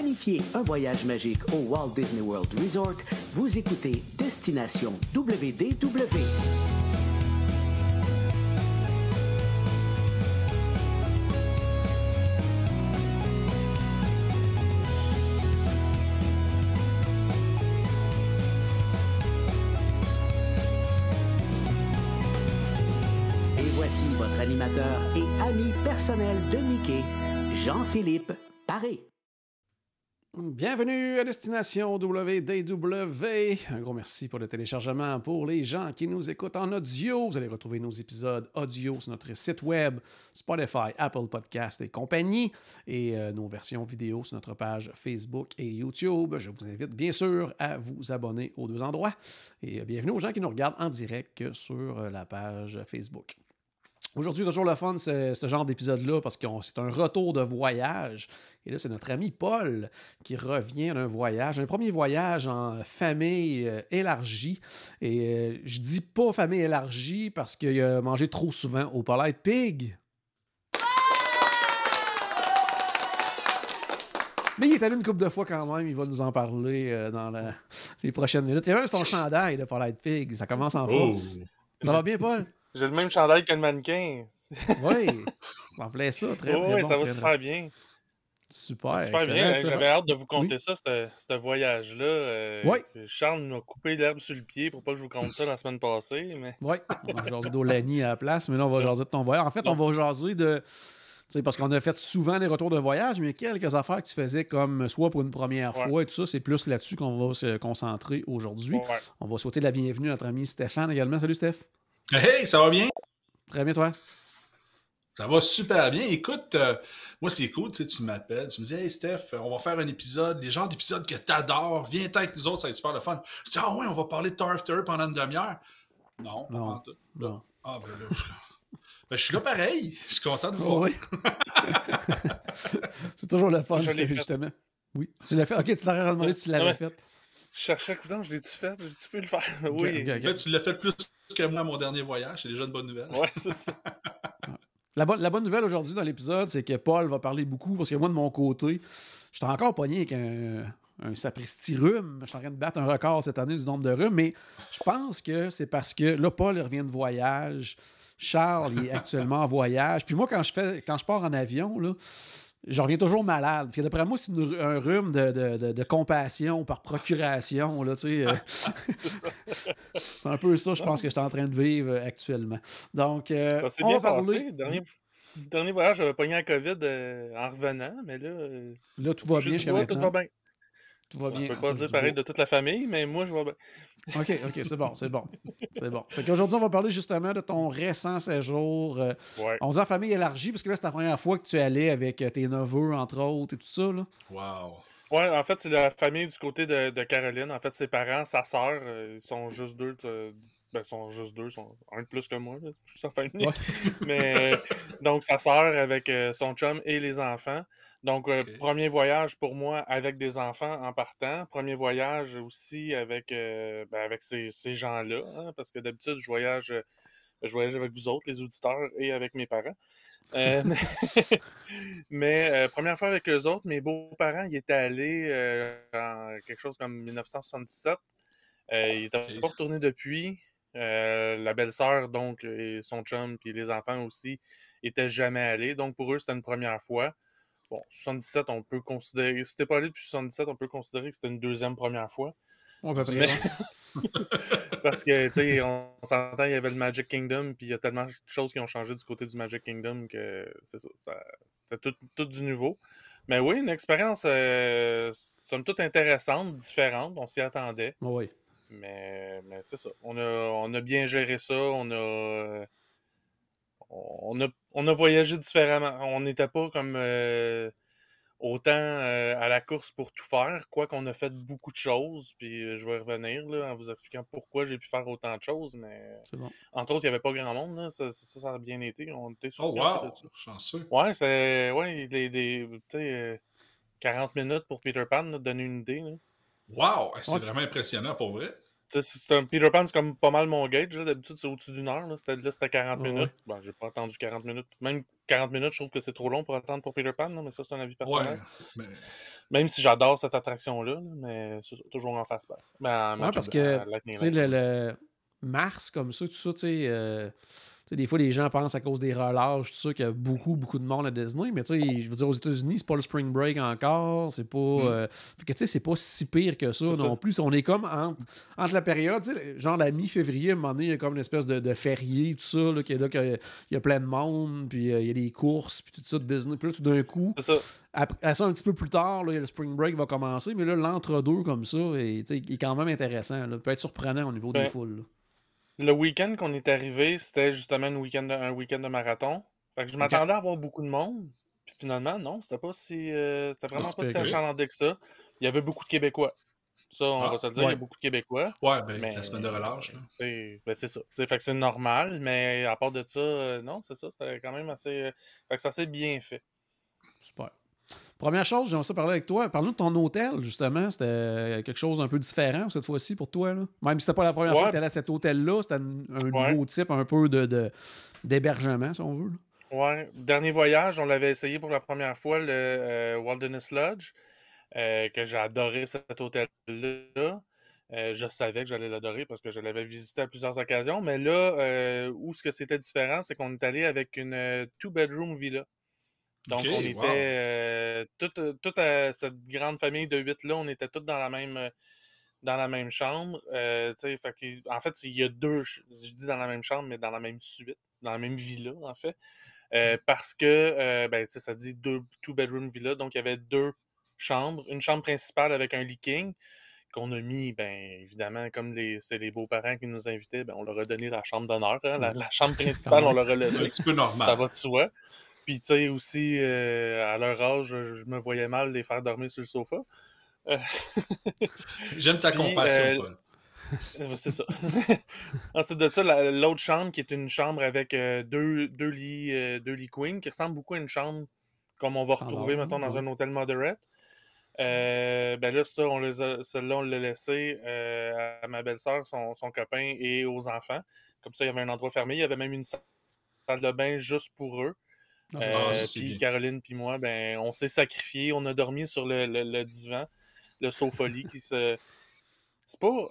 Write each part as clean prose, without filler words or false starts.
planifiez un voyage magique au Walt Disney World Resort, vous écoutez Destination WDW. Et voici votre animateur et ami personnel de Mickey, Jean-Philippe Paré. Bienvenue à Destination WDW. Un gros merci pour le téléchargement. Pour les gens qui nous écoutent en audio, vous allez retrouver nos épisodes audio sur notre site web, Spotify, Apple Podcasts et compagnie, et nos versions vidéo sur notre page Facebook et YouTube. Je vous invite bien sûr à vous abonner aux deux endroits. Et bienvenue aux gens qui nous regardent en direct sur la page Facebook. Aujourd'hui, toujours le fun, ce genre d'épisode-là, parce que c'est un retour de voyage. Et là, c'est notre ami Paul qui revient d'un voyage, un premier voyage en famille élargie. Et je dis pas famille élargie parce qu'il a mangé trop souvent au Polite Pig. Mais il est allé une couple de fois quand même, il va nous en parler dans les prochaines minutes. Il y a même son chandail de Polite Pig, ça commence en force. Ça va bien, Paul? J'ai le même chandail que le mannequin. Oui, ça me plaît ça, très bon. Oui, ça va super bien. Super, super bien. J'avais hâte de vous conter ça, ce voyage-là. Oui. Charles m'a coupé l'herbe sur le pied pour pas que je vous conte ça la semaine passée. Mais... Oui, on va jaser d'Olani à la place, mais là, on va jaser de ton voyage. En fait, on va jaser de... parce qu'on a fait souvent des retours de voyage, mais quelques affaires que tu faisais comme soit pour une première fois et tout ça, c'est plus là-dessus qu'on va se concentrer aujourd'hui. Ouais. On va souhaiter la bienvenue à notre ami Stéphane également. Salut, Steph. Hey, ça va bien? Très bien, toi? Ça va super bien. Écoute, moi, c'est cool, tu m'appelles, tu me dis « Hey, Steph, on va faire un épisode, les genres d'épisodes que t'adores, viens avec nous autres, ça va être super le fun. » Je dis « Ah ouais, on va parler de Tour After pendant une demi-heure. » Non, pas pendant tout. Non. Ah, ben là, je suis là pareil. Je suis content de vous voir. Oui. C'est toujours le fun, justement. Oui. Tu l'as fait? Ok, tu t'aurais demandé si tu l'avais fait. Je cherchais, coudonc, je l'ai-tu fait? Tu peux le faire? Oui. En fait, tu l'as fait plus que moi à mon dernier voyage. C'est déjà une bonne nouvelle. Oui, c'est ça. La bonne nouvelle aujourd'hui dans l'épisode, c'est que Paul va parler beaucoup, parce que moi, de mon côté, je suis encore pogné avec un sapristi rhume. Je suis en train de battre un record cette année du nombre de rhumes, mais je pense que c'est parce que là, Paul il revient de voyage. Charles il est actuellement en voyage. Puis moi, quand je pars en avion, là, je reviens toujours malade. Puis d'après moi, c'est un rhume de compassion par procuration. Là, c'est un peu ça, je pense, que je suis en train de vivre actuellement. Donc, on va bien parler... Dernier voyage, j'avais pogné la COVID en revenant, mais là... Là, tout va bien jusqu'à maintenant. Tout va bien. Tout va bien. Je peux pas dire pareil de toute la famille, mais moi, je vais bien. OK, c'est bon. C'est bon. Fait qu'aujourd'hui, on va parler justement de ton récent séjour. On dit en famille élargie, parce que là, c'est la première fois que tu allais avec tes neveux, entre autres, et tout ça, là. Wow. Oui, en fait, c'est la famille du côté de Caroline. En fait, ses parents, sa sœur, ils sont juste deux. Ils sont juste deux, ils sont un de plus que moi, là. Je suis sa famille. Ouais. Mais donc, sa sœur avec son chum et les enfants. Donc, premier voyage pour moi avec des enfants en partant. Premier voyage aussi avec ces gens-là. Hein, parce que d'habitude, je voyage avec vous autres, les auditeurs, et avec mes parents. Mais première fois avec eux autres, mes beaux-parents, ils étaient allés en quelque chose comme 1977. Ils n'étaient pas retournés depuis. La belle-sœur, donc, et son chum, puis les enfants aussi, étaient jamais allés. Donc, pour eux, c'était une première fois. Bon, 77, on peut considérer... Si t'es pas allé depuis 77, on peut considérer que c'était une deuxième première fois. On peut Parce que, tu sais, on s'entend, il y avait le Magic Kingdom, puis il y a tellement de choses qui ont changé du côté du Magic Kingdom que c'est ça c'était tout du nouveau. Mais oui, une expérience, somme toute intéressante, différente, on s'y attendait. Oui. Mais c'est ça. On a bien géré ça, on a voyagé différemment. On n'était pas comme autant à la course pour tout faire, quoiqu'on a fait beaucoup de choses, puis je vais revenir là, en vous expliquant pourquoi j'ai pu faire autant de choses, mais bon. Entre autres, il n'y avait pas grand monde, là. Ça a bien été. On était sur chanceux. Ouais, c'est... Ouais, tu sais, 40 minutes pour Peter Pan, là, donner une idée, là. Wow! C'est vraiment impressionnant, pour vrai. Peter Pan, c'est comme pas mal mon gauge. D'habitude, c'est au-dessus d'une heure. Là, c'était 40 Ouais. minutes. Bon, j'ai pas attendu 40 minutes. Même 40 minutes, je trouve que c'est trop long pour attendre pour Peter Pan, là, mais ça, c'est un avis personnel. Ouais, mais... Même si j'adore cette attraction-là, mais c'est toujours en face-passe. Ouais, parce que, tu sais, le Mars, comme ça, tout ça, tu sais, des fois, les gens pensent à cause des relâches, tout ça, qu'il y a beaucoup de monde à Disney, mais tu sais, je veux dire, aux États-Unis, c'est pas le Spring Break encore, c'est pas... fait que, tu sais, c'est pas si pire que ça non plus. On est comme entre la période, tu sais, genre la mi-février, à un moment donné, il y a comme une espèce de férié, tout ça, là, qu'il y a plein de monde, puis il y a des courses, puis tout ça de Disney. Puis là, tout d'un coup, après ça, un petit peu plus tard, là, le Spring Break va commencer, mais là, l'entre-deux comme ça, il est quand même intéressant. Là, peut être surprenant au niveau des foules. Là. Le week-end qu'on est arrivé, c'était justement un week-end de marathon. Fait que je m'attendais à avoir beaucoup de monde. Puis finalement, non, c'était pas si. C'était vraiment pas si achalandé que ça. Il y avait beaucoup de Québécois. Ça, on va se le dire, il y a beaucoup de Québécois. Ouais, mais la semaine de relâche. Là. C'est ça. Fait que c'est normal, mais à part de ça, non, c'est ça. C'était quand même assez. Fait que ça s'est bien fait. Super. Première chose, j'aimerais ça parler avec toi. Parle-nous de ton hôtel, justement. C'était quelque chose un peu différent cette fois-ci pour toi. Là. Même si c'était pas la première fois que tu allais à cet hôtel-là, c'était un nouveau type un peu d'hébergement, si on veut. Là. Ouais. Dernier voyage, on l'avait essayé pour la première fois, le Wilderness Lodge, que j'ai adoré cet hôtel-là. Je savais que j'allais l'adorer parce que je l'avais visité à plusieurs occasions. Mais là, où ce que c'était différent, c'est qu'on est allé avec une two-bedroom villa. Donc, on était toute cette grande famille de 8-là, on était tous dans la même chambre. En fait, il y a deux, je dis dans la même chambre, mais dans la même suite, dans la même villa, en fait. Parce que, ça dit two-bedroom villa, donc il y avait deux chambres. Une chambre principale avec un lit king, qu'on a mis, évidemment, comme c'est les beaux-parents qui nous invitaient, on leur a donné la chambre d'honneur. Hein, la chambre principale, on leur a laissé. Un petit peu normal. Ça va de soi. Puis, tu sais, aussi, à leur âge, je me voyais mal les faire dormir sur le sofa. J'aime ta compassion, Paul. C'est ça. Ensuite de ça, l'autre chambre, qui est une chambre avec deux lits queen, qui ressemble beaucoup à une chambre comme on va retrouver, mettons, dans un hôtel moderate. Là, ça, celle-là, on l'a laissé à ma belle-sœur, son copain et aux enfants. Comme ça, il y avait un endroit fermé. Il y avait même une salle de bain juste pour eux. Puis Caroline puis moi, on s'est sacrifiés. On a dormi sur le divan, le sofa-lit qui se... C'est pas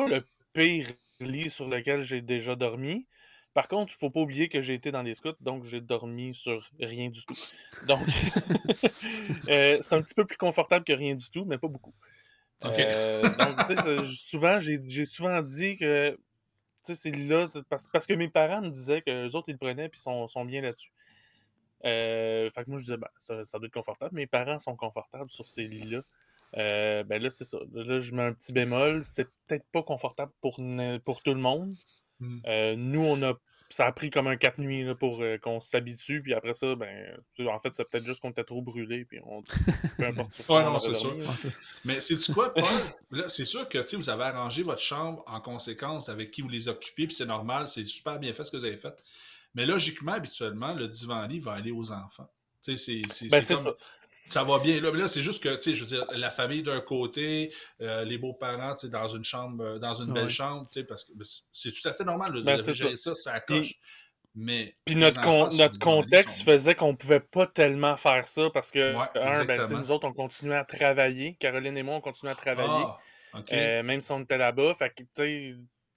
le pire lit sur lequel j'ai déjà dormi. Par contre, il faut pas oublier que j'ai été dans les scouts, donc j'ai dormi sur rien du tout. Donc, c'est un petit peu plus confortable que rien du tout, mais pas beaucoup. Donc, tu sais, j'ai souvent dit que c'est là, parce que mes parents me disaient qu'eux autres, ils le prenaient et sont bien là-dessus. Fait que moi, je disais, ça doit être confortable. Mes parents sont confortables sur ces lits-là. Là, c'est ça. Là, je mets un petit bémol. C'est peut-être pas confortable pour tout le monde. Nous, ça a pris comme un 4 nuits là, pour qu'on s'habitue. Puis après ça, en fait, c'est peut-être juste qu'on était trop brûlés. Puis peu importe. Non, c'est sûr. Mais c'est-tu quoi, Paul? Là, c'est sûr que vous avez arrangé votre chambre en conséquence avec qui vous les occupez. Puis c'est normal, c'est super bien fait ce que vous avez fait. Mais logiquement, habituellement, le divan-lit va aller aux enfants. C'est comme... ça. Ça va bien. Là, c'est juste que, je veux dire, la famille d'un côté, les beaux-parents, dans une chambre, dans une belle chambre, parce que c'est tout à fait normal de gérer ça accroche. Mais puis notre contexte faisait qu'on pouvait pas tellement faire ça parce que, nous autres, on continuait à travailler. Caroline et moi, on continuait à travailler. Même si on était là-bas. Fait que,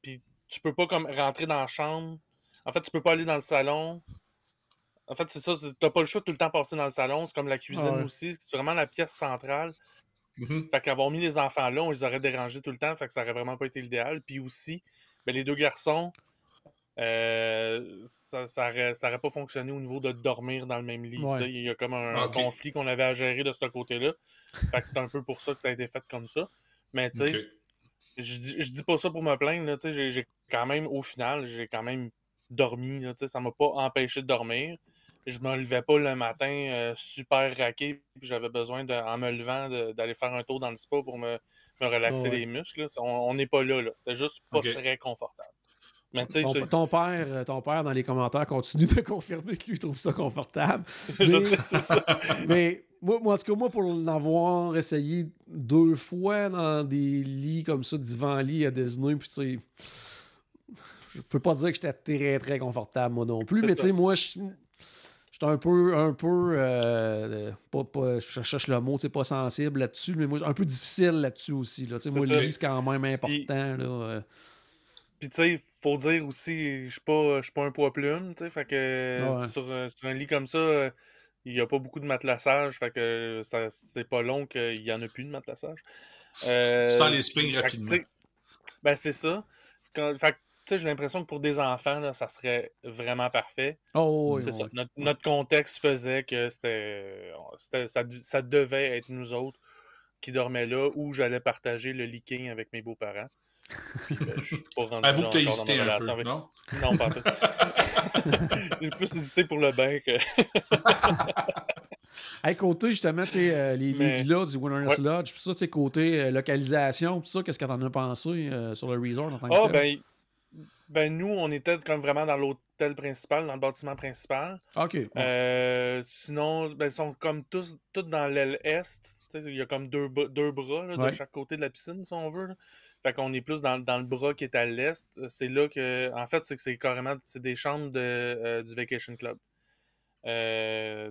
puis tu peux pas comme rentrer dans la chambre. En fait, tu peux pas aller dans le salon. En fait, c'est ça, t'as pas le choix de tout le temps passer dans le salon. C'est comme la cuisine aussi. C'est vraiment la pièce centrale. Fait qu'avoir mis les enfants là, on les aurait dérangés tout le temps. Fait que ça aurait vraiment pas été l'idéal. Puis aussi, les deux garçons, ça aurait pas fonctionné au niveau de dormir dans le même lit. Il y a comme un conflit qu'on avait à gérer de ce côté-là. Fait que c'est un peu pour ça que ça a été fait comme ça. Mais tu sais, je dis pas ça pour me plaindre. Là, j'ai quand même, au final, j'ai quand même dormi. Là, ça m'a pas empêché de dormir. Je me levais pas le matin super raqué. Puis j'avais besoin, en me levant, d'aller faire un tour dans le spa pour me relaxer les muscles. Là. On n'est pas là. C'était juste pas très confortable. Mais, ton père, dans les commentaires, continue de confirmer que lui trouve ça confortable. Je sais, c'est ça. Mais Moi, en tout cas, moi, pour l'avoir essayé 2 fois dans des lits comme ça, divan-lit à Disney, puis tu sais, je peux pas dire que j'étais très, très confortable, moi non plus, C'est mais tu ça. sais, moi, j'étais un peu je cherche le mot, tu sais, pas sensible là-dessus, mais moi, un peu difficile là-dessus aussi, là. Tu sais, C'est moi, le ça. lit, c'est quand même Puis, important, là. puis tu sais, faut dire aussi, je suis pas un poids plume, tu sais, fait que Ouais. sur un lit comme ça, il y a pas beaucoup de matelassage, fait que c'est pas long qu'il y en a plus de matelassage. Sans les springs Fait que, rapidement. tu sais, ben c'est ça. Fait que, tu sais, j'ai l'impression que pour des enfants, là, ça serait vraiment parfait. Oh, oui, C'est oui. ça. Notre contexte faisait que ça devait être nous autres qui dormaient là où j'allais partager le leaking avec mes beaux-parents. Puis ben, je suis pas rendu Avoue là que t'as encore dans hésité ma un relation peu, avec. non? Non, pas en tout. J'ai plus hésité pour le bain que. Hey, côté, justement, tu sais, les Mais villas du Wilderness ouais. Lodge, puis ça, tu sais, côté localisation, tout ça, qu'est-ce que t'en as pensé sur le resort en tant que Ah, tel? ben nous, on était comme vraiment dans l'hôtel principal, dans le bâtiment principal. OK, ouais. Sinon, ben, ils sont comme tous dans l'aile est. Tu sais, il y a comme deux bras là, de Ouais. chaque côté de la piscine, si on veut, là. Fait qu'on est plus dans le bras qui est à l'est. C'est là que. En fait, c'est que c'est carrément. C'est des chambres du Vacation Club.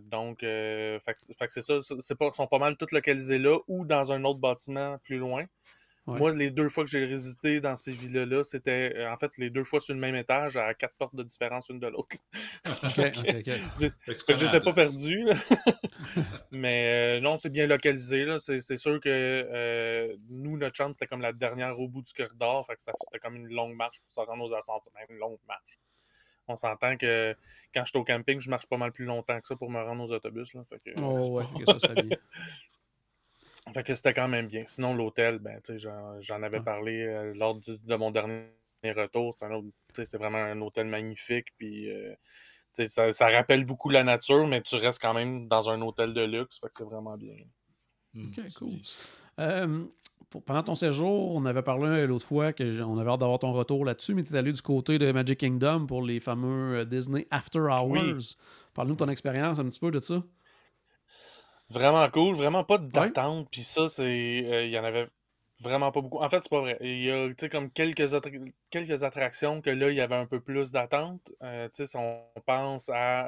Donc, fait que c'est ça. Ils sont pas mal tous localisés là ou dans un autre bâtiment plus loin. Ouais. Moi, les 2 fois que j'ai résisté dans ces villas-là, c'était en fait les 2 fois sur le même étage à 4 portes de différence une de l'autre. OK, Fait OK, que OK. Fait que tu fait que connais la j'étais pas place. perdu, là. Mais non, c'est bien localisé, là. C'est sûr que nous, notre chambre, c'était comme la dernière au bout du corridor. Fait que c'était comme une longue marche pour se rendre aux ascenseurs. Même une longue marche. On s'entend que quand je suis au camping, je marche pas mal plus longtemps que ça pour me rendre aux autobus, là. Fait que, Oh, c'est ouais, pas- OK, ça, c'était bien. Fait que c'était quand même bien. Sinon, l'hôtel, ben, tu sais, j'en avais Ouais. parlé lors de mon dernier retour. C'est vraiment un hôtel magnifique. Puis, tu sais, ça rappelle beaucoup la nature, mais tu restes quand même dans un hôtel de luxe. Fait que c'est vraiment bien. OK, C'est cool. bien ça. Pendant ton séjour, on avait parlé l'autre fois on avait hâte d'avoir ton retour là-dessus, mais tu es allé du côté de Magic Kingdom pour les fameux Disney After Hours. Oui, Parle-nous de ton expérience un petit peu de ça. vraiment cool. Vraiment pas Ouais. d'attente. Puis ça, il y en avait vraiment pas beaucoup. En fait, c'est pas vrai. Il y a, tu sais, comme quelques attractions que là, il y avait un peu plus d'attente. Tu sais, si on pense à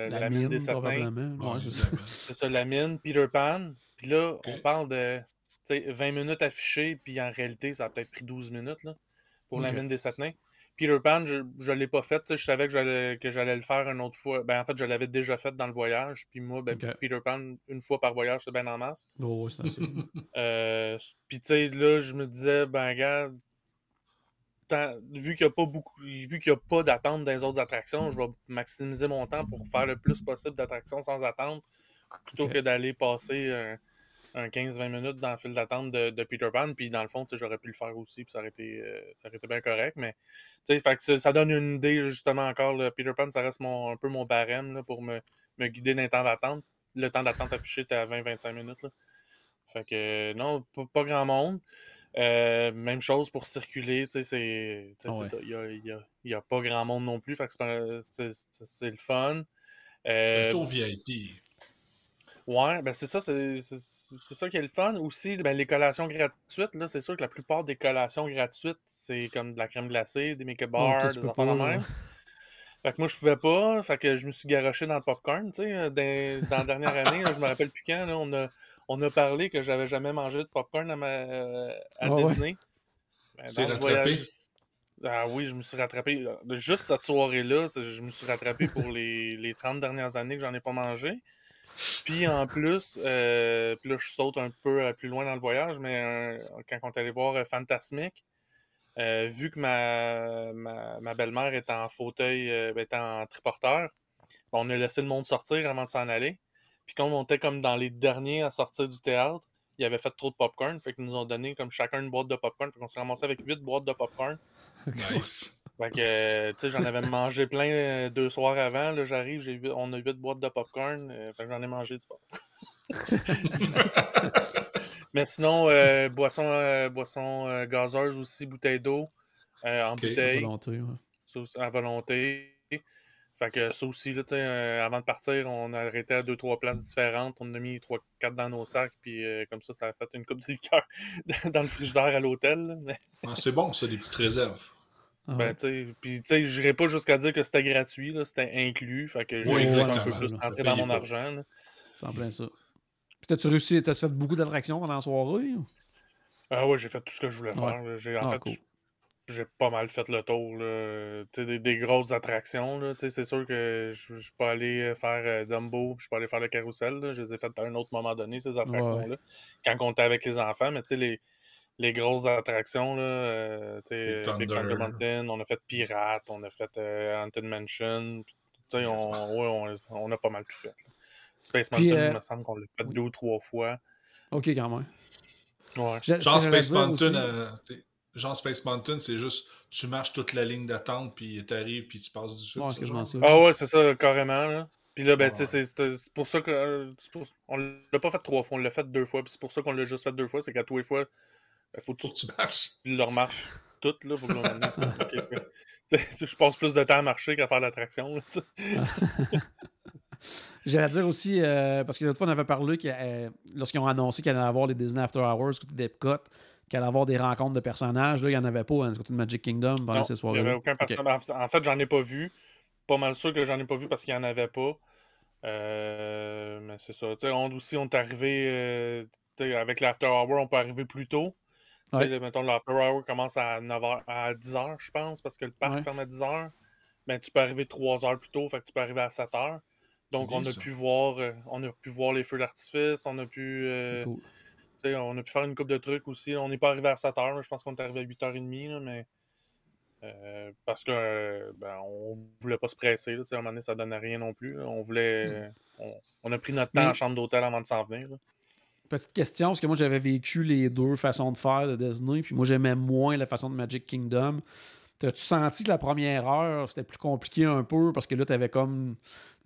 La la mine des mine, Sept Nains. probablement. Ouais, Ouais, c'est ça. évidemment. C'est ça, la mine, Peter Pan. Puis là, OK. on parle de tu sais, 20 minutes affichées, puis en réalité, ça a peut-être pris 12 minutes là, pour la OK. mine des Sept Nains. Peter Pan, je l'ai pas fait. Tu sais, je savais que j'allais le faire une autre fois. Ben, en fait, je l'avais déjà fait dans le voyage. Puis moi, ben, OK. Peter Pan, une fois par voyage, c'est bien en masse. Oh, ouais, c'est assez. Puis tu sais, là, je me disais, ben, regarde, vu qu'il n'y a pas beaucoup, vu qu'il n'y a pas d'attente dans les autres attractions, je vais maximiser mon temps pour faire le plus possible d'attractions sans attente plutôt OK. que d'aller passer un 15-20 minutes dans le file d'attente de Peter Pan. Puis dans le fond, j'aurais pu le faire aussi, puis ça aurait été bien correct. Mais fait que ça donne une idée, justement, encore. Là, Peter Pan, ça reste un peu mon barème là, pour me guider dans les temps d'attente. Le temps d'attente affiché était à 20-25 minutes. Là. Fait que non, pas grand monde. Même chose pour circuler, c'est Ouais. ça. Il y a pas grand monde non plus. Fait que c'est le fun. C'est un Euh, tour VIP. Ouais, ben c'est ça, c'est ça qui est le fun. Aussi, ben, les collations gratuites, là, c'est sûr que la plupart des collations gratuites, c'est comme de la crème glacée, des Mickey Oh, bars, toi, tu des peux affaires de pas. même. Fait que moi, je pouvais pas. Fait que je me suis garoché dans le popcorn, tu sais. Dans la dernière année, là, je me rappelle plus quand, là, on a parlé que j'avais jamais mangé de popcorn à Ouais. Disney. Ben, C'est dans ce rattrapé. voyage. Ah oui, je me suis rattrapé. Juste cette soirée-là, je me suis rattrapé pour les 30 dernières années que j'en ai pas mangé. Puis en plus, puis là je saute un peu plus loin dans le voyage, mais quand on est allé voir Fantasmic, vu que ma belle-mère est en fauteuil, est en triporteur, on a laissé le monde sortir avant de s'en aller. Puis quand on était comme dans les derniers à sortir du théâtre, il avait fait trop de popcorn, fait qu'ils nous ont donné comme chacun une boîte de popcorn, fait qu'on s'est ramassé avec 8 boîtes de popcorn. Nice. Fait que, tu sais, j'en avais mangé plein 2 soirs avant. Là, j'arrive, on a 8 boîtes de popcorn. Fait que j'en ai mangé du popcorn. Mais sinon, boisson gazeuse aussi, bouteille d'eau, en OK. À bouteille, volonté, ouais. ça aussi, à volonté. Fait que ça aussi, là, avant de partir, on a arrêté à 2-3 places différentes. On a mis 3-4 dans nos sacs, puis comme ça a fait une coupe de liqueur dans le frigidaire à l'hôtel. Là. Mais, C'est bon, ça, des petites réserves. J'irais pas jusqu'à dire que c'était gratuit, là, c'était inclus. Fait que j'ai Oui, un peu exactement. plus rentré dans mon argent. Là. C'est en plein ça. Puis t'as-tu fait beaucoup d'attractions pendant la soirée? Ah ouais, j'ai fait tout ce que je voulais faire. Ouais. Là. Cool. J'ai pas mal fait le tour. Là. Des grosses attractions. Là. C'est sûr que je peux aller faire Dumbo, puis je peux aller faire le carrousel. Là. Je les ai fait à un autre moment donné, ces attractions-là. Quand on était avec les enfants, mais les grosses attractions, là, Big Thunder Mountain, on a fait Pirate, on a fait Haunted Mansion. On a pas mal tout fait. Là. Space Mountain, il me semble qu'on l'a fait 2 ou 3 fois. OK, quand même. Ouais. Genre Space Mountain, c'est juste tu marches toute la ligne d'attente, puis t'arrives, puis tu passes du dessus. Ah ouais, c'est ça, carrément. Là. Puis là, c'est pour ça que on l'a pas fait 3 fois, on l'a fait 2 fois. Puis c'est pour ça qu'on l'a juste fait 2 fois, c'est qu'à tous les fois, faut que tu marches. Tu le remarches toutes, là, pour que je passe plus de temps à marcher qu'à faire l'attraction. J'allais dire aussi, parce que l'autre fois, on avait parlé que lorsqu'ils ont annoncé qu'il allait y avoir les Disney After Hours du côté d'Epcot, qu'il allait y avoir des rencontres de personnages, là, il n'y en avait pas du côté de Magic Kingdom pendant ces soirées-là. Il n'y avait aucun personnage. Okay. En fait, j'en ai pas vu. Pas mal sûr que j'en ai pas vu parce qu'il n'y en avait pas. Mais c'est ça. On est arrivé avec l'After Hour, on peut arriver plus tôt. Ouais. Mettons, l'After Hour commence à 9h, à 10h, je pense, parce que le parc ferme à 10h. Mais tu peux arriver 3 heures plus tôt, fait que tu peux arriver à 7h. Donc, on a pu voir les feux d'artifice, on a pu faire une couple de trucs aussi. On n'est pas arrivé à 7h, je pense qu'on est arrivé à 8h30, là, mais parce que on voulait pas se presser. Là, à un moment donné, ça donnait rien non plus. Là. On voulait. On a pris notre temps en chambre d'hôtel avant de s'en venir. Là. Petite question, parce que moi j'avais vécu les deux façons de faire de Disney, puis moi j'aimais moins la façon de Magic Kingdom. T'as-tu senti que la première heure, c'était plus compliqué un peu, parce que là, t'avais comme...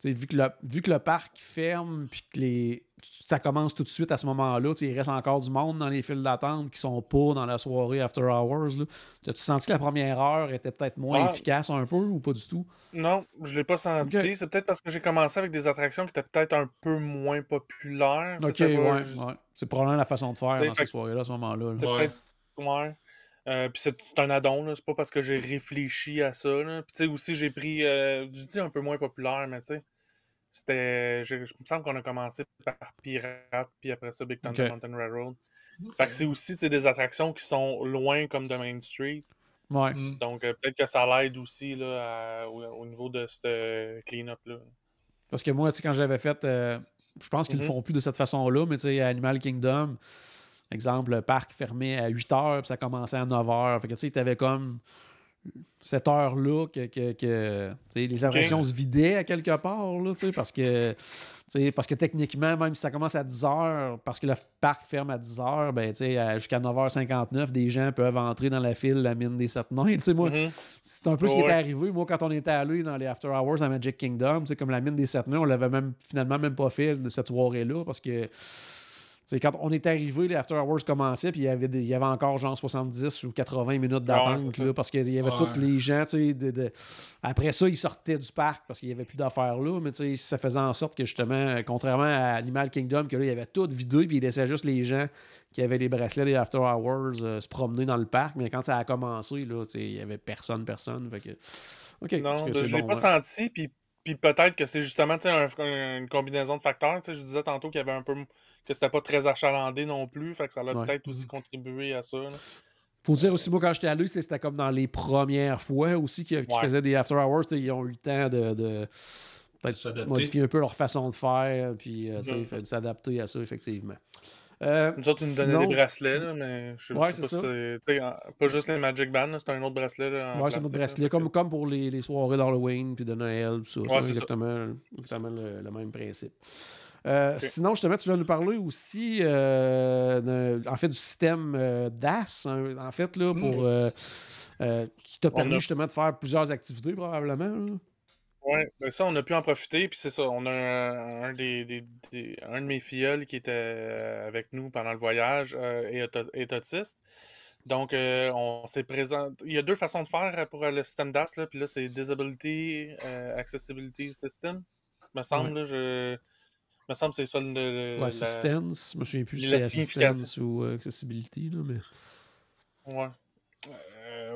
Vu que le parc ferme, puis que ça commence tout de suite à ce moment-là, il reste encore du monde dans les files d'attente qui sont pas dans la soirée After Hours. Là. T'as-tu senti que la première heure était peut-être moins efficace un peu, ou pas du tout? Non, je l'ai pas senti. Okay. C'est peut-être parce que j'ai commencé avec des attractions qui étaient peut-être un peu moins populaires. OK, ouais. C'est probablement la façon de faire dans ces soirées-là, à ce moment-là. C'est peut-être... Ouais. Puis c'est un add-on, là. C'est pas parce que j'ai réfléchi à ça. Là. Puis tu sais, aussi, j'ai pris, je dis un peu moins populaire, mais tu sais, c'était, je me semble qu'on a commencé par Pirate, puis après ça, Big Thunder Mountain Railroad. Fait que c'est aussi des attractions qui sont loin comme de Main Street. Ouais. Donc peut-être que ça l'aide aussi là, au niveau de ce clean-up-là. Parce que moi, quand j'avais fait, je pense qu'ils le font plus de cette façon-là, mais tu sais, Animal Kingdom... Exemple, le parc fermait à 8h, puis ça commençait à 9h. Fait que tu sais, t'avais comme cette heure-là que les attractions se vidaient à quelque part, là, parce que techniquement, même si ça commence à 10h, parce que le parc ferme à 10h, ben, jusqu'à 9h59, des gens peuvent entrer dans la file la mine des 7 nains. Moi, c'est un peu ce qui était arrivé. Moi, quand on était allé dans les After Hours à Magic Kingdom, comme la mine des 7 nains, on l'avait finalement même pas fait de cette soirée-là, parce que quand on est arrivé, les After Hours commençaient, puis il y avait encore genre 70 ou 80 minutes d'attente, là, parce qu'il y avait tous les gens. Après ça, ils sortaient du parc parce qu'il n'y avait plus d'affaires là, mais ça faisait en sorte que justement, contrairement à Animal Kingdom, que là, il y avait tout vidé, puis il laissait juste les gens qui avaient les bracelets des After Hours se promener dans le parc, mais quand ça a commencé, là, il n'y avait personne. Fait que, OK, non, je ne l'ai pas senti, puis peut-être que c'est justement une combinaison de facteurs. Je disais tantôt qu'il y avait un peu que c'était pas très achalandé non plus, fait que ça a peut-être aussi contribué à ça. Là. Faut dire aussi, moi, quand j'étais allé, c'était comme dans les premières fois aussi qu'ils faisaient des After Hours, ils ont eu le temps de peut-être modifier un peu leur façon de faire, puis s'adapter à ça, effectivement. Nous autres, ils nous donnaient des bracelets, là, mais je sais pas si c'est pas juste les Magic Bands, c'est un autre bracelet. Oui, c'est un autre bracelet, comme pour les soirées d'Halloween puis de Noël, tout ça. C'est exactement le même principe. Sinon, justement, tu vas nous parler aussi en fait du système DAS, en fait, là, qui t'a permis justement de faire plusieurs activités, probablement. Oui, ben ça, on a pu en profiter, puis c'est ça, on a un de mes filleuls qui était avec nous pendant le voyage est autiste. Donc, on s'est présent. Il y a deux façons de faire pour le système DAS, là. Puis là, c'est Disability Accessibility System. Me semble, là, me semble que c'est ça Ouais, assistance. Je me souviens plus si la c'est signification. assistance ou accessibility, là, mais... Ouais.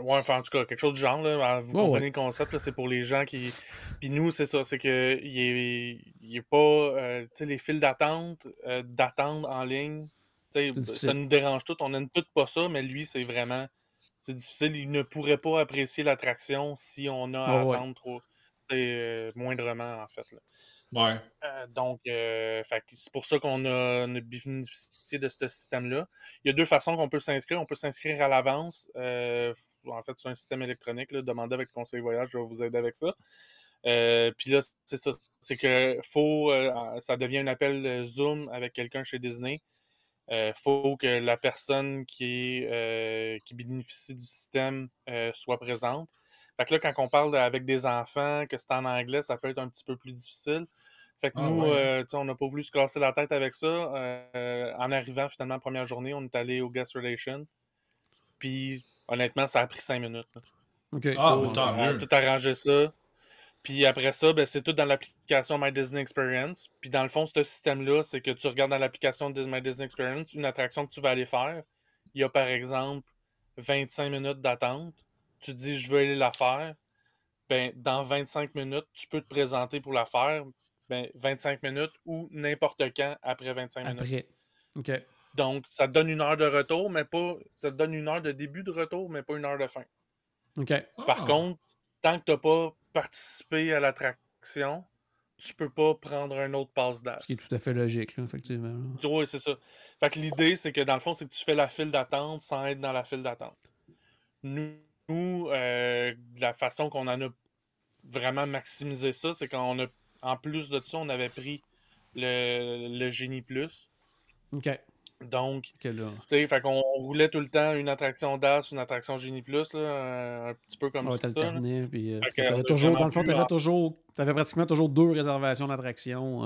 Ouais, enfin, en tout cas, quelque chose du genre, là. Vous comprenez le concept, là, c'est pour les gens qui... Puis nous, c'est ça, c'est que il est pas... tu sais, les files d'attente, d'attendre en ligne, tu sais, ça nous dérange tout. On n'aime tout pas ça, mais lui, c'est vraiment... C'est difficile. Il ne pourrait pas apprécier l'attraction si on a à attendre trop... moindrement, en fait, là. Ouais. Donc, c'est pour ça qu'on a bénéficié de ce système-là. Il y a deux façons qu'on peut s'inscrire. On peut s'inscrire à l'avance. En fait, c'est un système électronique. Là, demandez avec le conseil voyage, je vais vous aider avec ça. Puis là, c'est ça. C'est que ça devient un appel Zoom avec quelqu'un chez Disney. Faut que la personne qui bénéficie du système soit présente. Fait que là, quand on parle avec des enfants, que c'est en anglais, ça peut être un petit peu plus difficile. Fait que nous, on n'a pas voulu se casser la tête avec ça. En arrivant, finalement, la première journée, on est allé au Guest Relation. Puis, honnêtement, ça a pris 5 minutes. OK. Tant mieux. Tout arranger ça. Puis après ça, ben, c'est tout dans l'application My Disney Experience. Puis dans le fond, ce système-là, c'est que tu regardes dans l'application de My Disney Experience une attraction que tu vas aller faire. Il y a par exemple 25 minutes d'attente. Tu dis, je veux aller la faire. Ben, dans 25 minutes, tu peux te présenter pour la faire. Ben, 25 minutes ou n'importe quand après 25 minutes. Après. OK. Donc, ça te donne 1 heure de retour, mais pas. Ça te donne 1 heure de début de retour, mais pas 1 heure de fin. OK. Par contre, tant que tu n'as pas participé à l'attraction, tu peux pas prendre un autre pass DAS. Ce qui est tout à fait logique, là, effectivement. Oui, c'est ça. Fait que l'idée, c'est que dans le fond, c'est que tu fais la file d'attente sans être dans la file d'attente. Nous, la façon qu'on en a vraiment maximisé ça, c'est qu'en plus de ça, on avait pris le Genie Plus. OK. Donc, fait qu'on voulait tout le temps une attraction DAS, une attraction Genie Plus, là, un petit peu comme ça. T'alternais, puis toujours, dans le fond, t'avais pratiquement toujours 2 réservations d'attractions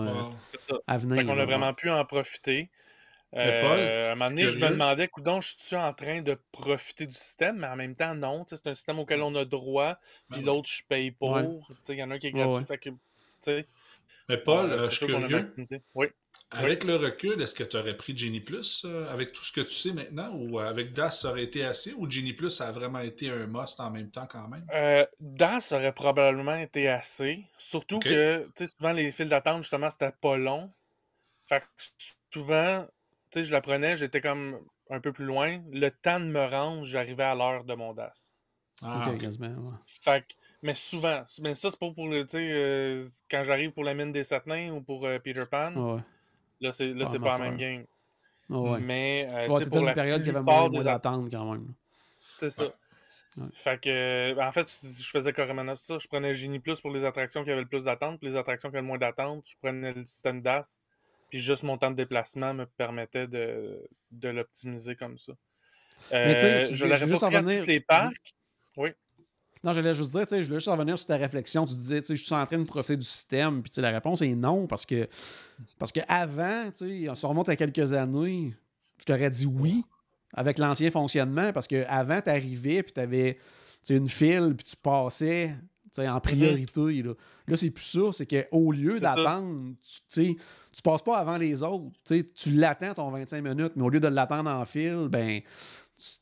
à venir. Fait qu'on a vraiment pu en profiter. Mais Paul, à un moment donné, je me demandais, coudonc, je suis en train de profiter du système, mais en même temps, non. C'est un système auquel on a droit, puis l'autre, je paye pour. Il y en a un qui est gratuit. Fait que, mais Paul, je suis curieux. Oui. Avec le recul, est-ce que tu aurais pris Genie Plus avec tout ce que tu sais maintenant, ou avec DAS, ça aurait été assez, ou Genie Plus, ça a vraiment été un must en même temps quand même? DAS aurait probablement été assez. Surtout que, souvent, les files d'attente, justement, c'était pas long. Fait que souvent, je la prenais, j'étais comme un peu plus loin. Le temps de me rendre, j'arrivais à l'heure de mon DAS. Fait que, mais souvent, mais ça, c'est pas pour le, quand j'arrive pour la mine des Sept Nains ou pour Peter Pan. Là, c'est pas la même game. Mais, pour la période qui avait moins d'attente quand même. C'est ça. Fait que, en fait, je faisais carrément ça. Je prenais Genie Plus pour les attractions qui avaient le plus d'attente. Puis les attractions qui avaient le moins d'attente, je prenais le système DAS. Puis juste mon temps de déplacement me permettait de l'optimiser comme ça. Je l'aurais pas pris à tous les parcs. Oui. Non, j'allais juste dire, je voulais juste revenir sur ta réflexion. Tu disais, je suis en train de profiter du système. Puis la réponse est non, parce que avant, on se remonte à quelques années, je t'aurais dit oui, avec l'ancien fonctionnement, parce qu'avant, tu arrivais, puis tu avais une file, puis tu passais en priorité. Là, c'est plus ça. C'est qu'au lieu d'attendre, tu passes pas avant les autres. Tu l'attends ton 25 minutes, mais au lieu de l'attendre en file, ben...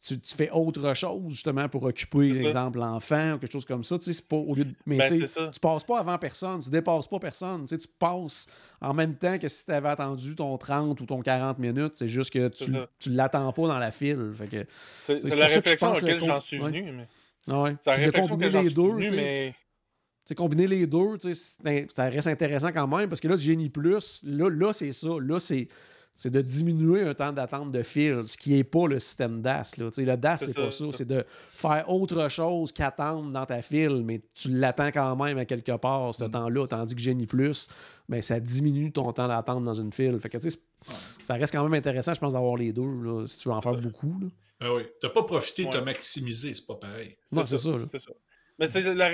Tu fais autre chose, justement, pour occuper, par exemple, l'enfant ou quelque chose comme ça. C'est pas, au lieu de... Mais tu passes pas avant personne, tu dépasses pas personne. Tu passes en même temps que si tu avais attendu ton 30 ou ton 40 minutes. C'est juste que tu l'attends pas dans la file. Fait que, c'est la réflexion à laquelle j'en suis venu. Mais... C'est la réflexion que j'en suis venu, mais... combiner les deux, ça reste intéressant quand même, parce que là, Genie Plus, là c'est ça. Là, c'est de diminuer un temps d'attente de fil, ce qui n'est pas le système DAS. Là. Le DAS, c'est pas ça. C'est de faire autre chose qu'attendre dans ta file, mais tu l'attends quand même à quelque part, ce temps-là. Tandis que Genie Plus, ben, ça diminue ton temps d'attente dans une file. Fait que, ça reste quand même intéressant, je pense, d'avoir les deux, là, si tu veux en faire beaucoup. Là. Ah oui. Tu n'as pas profité de te maximiser, c'est pas pareil. Non, c'est ça. C'est ça. Mais c'est la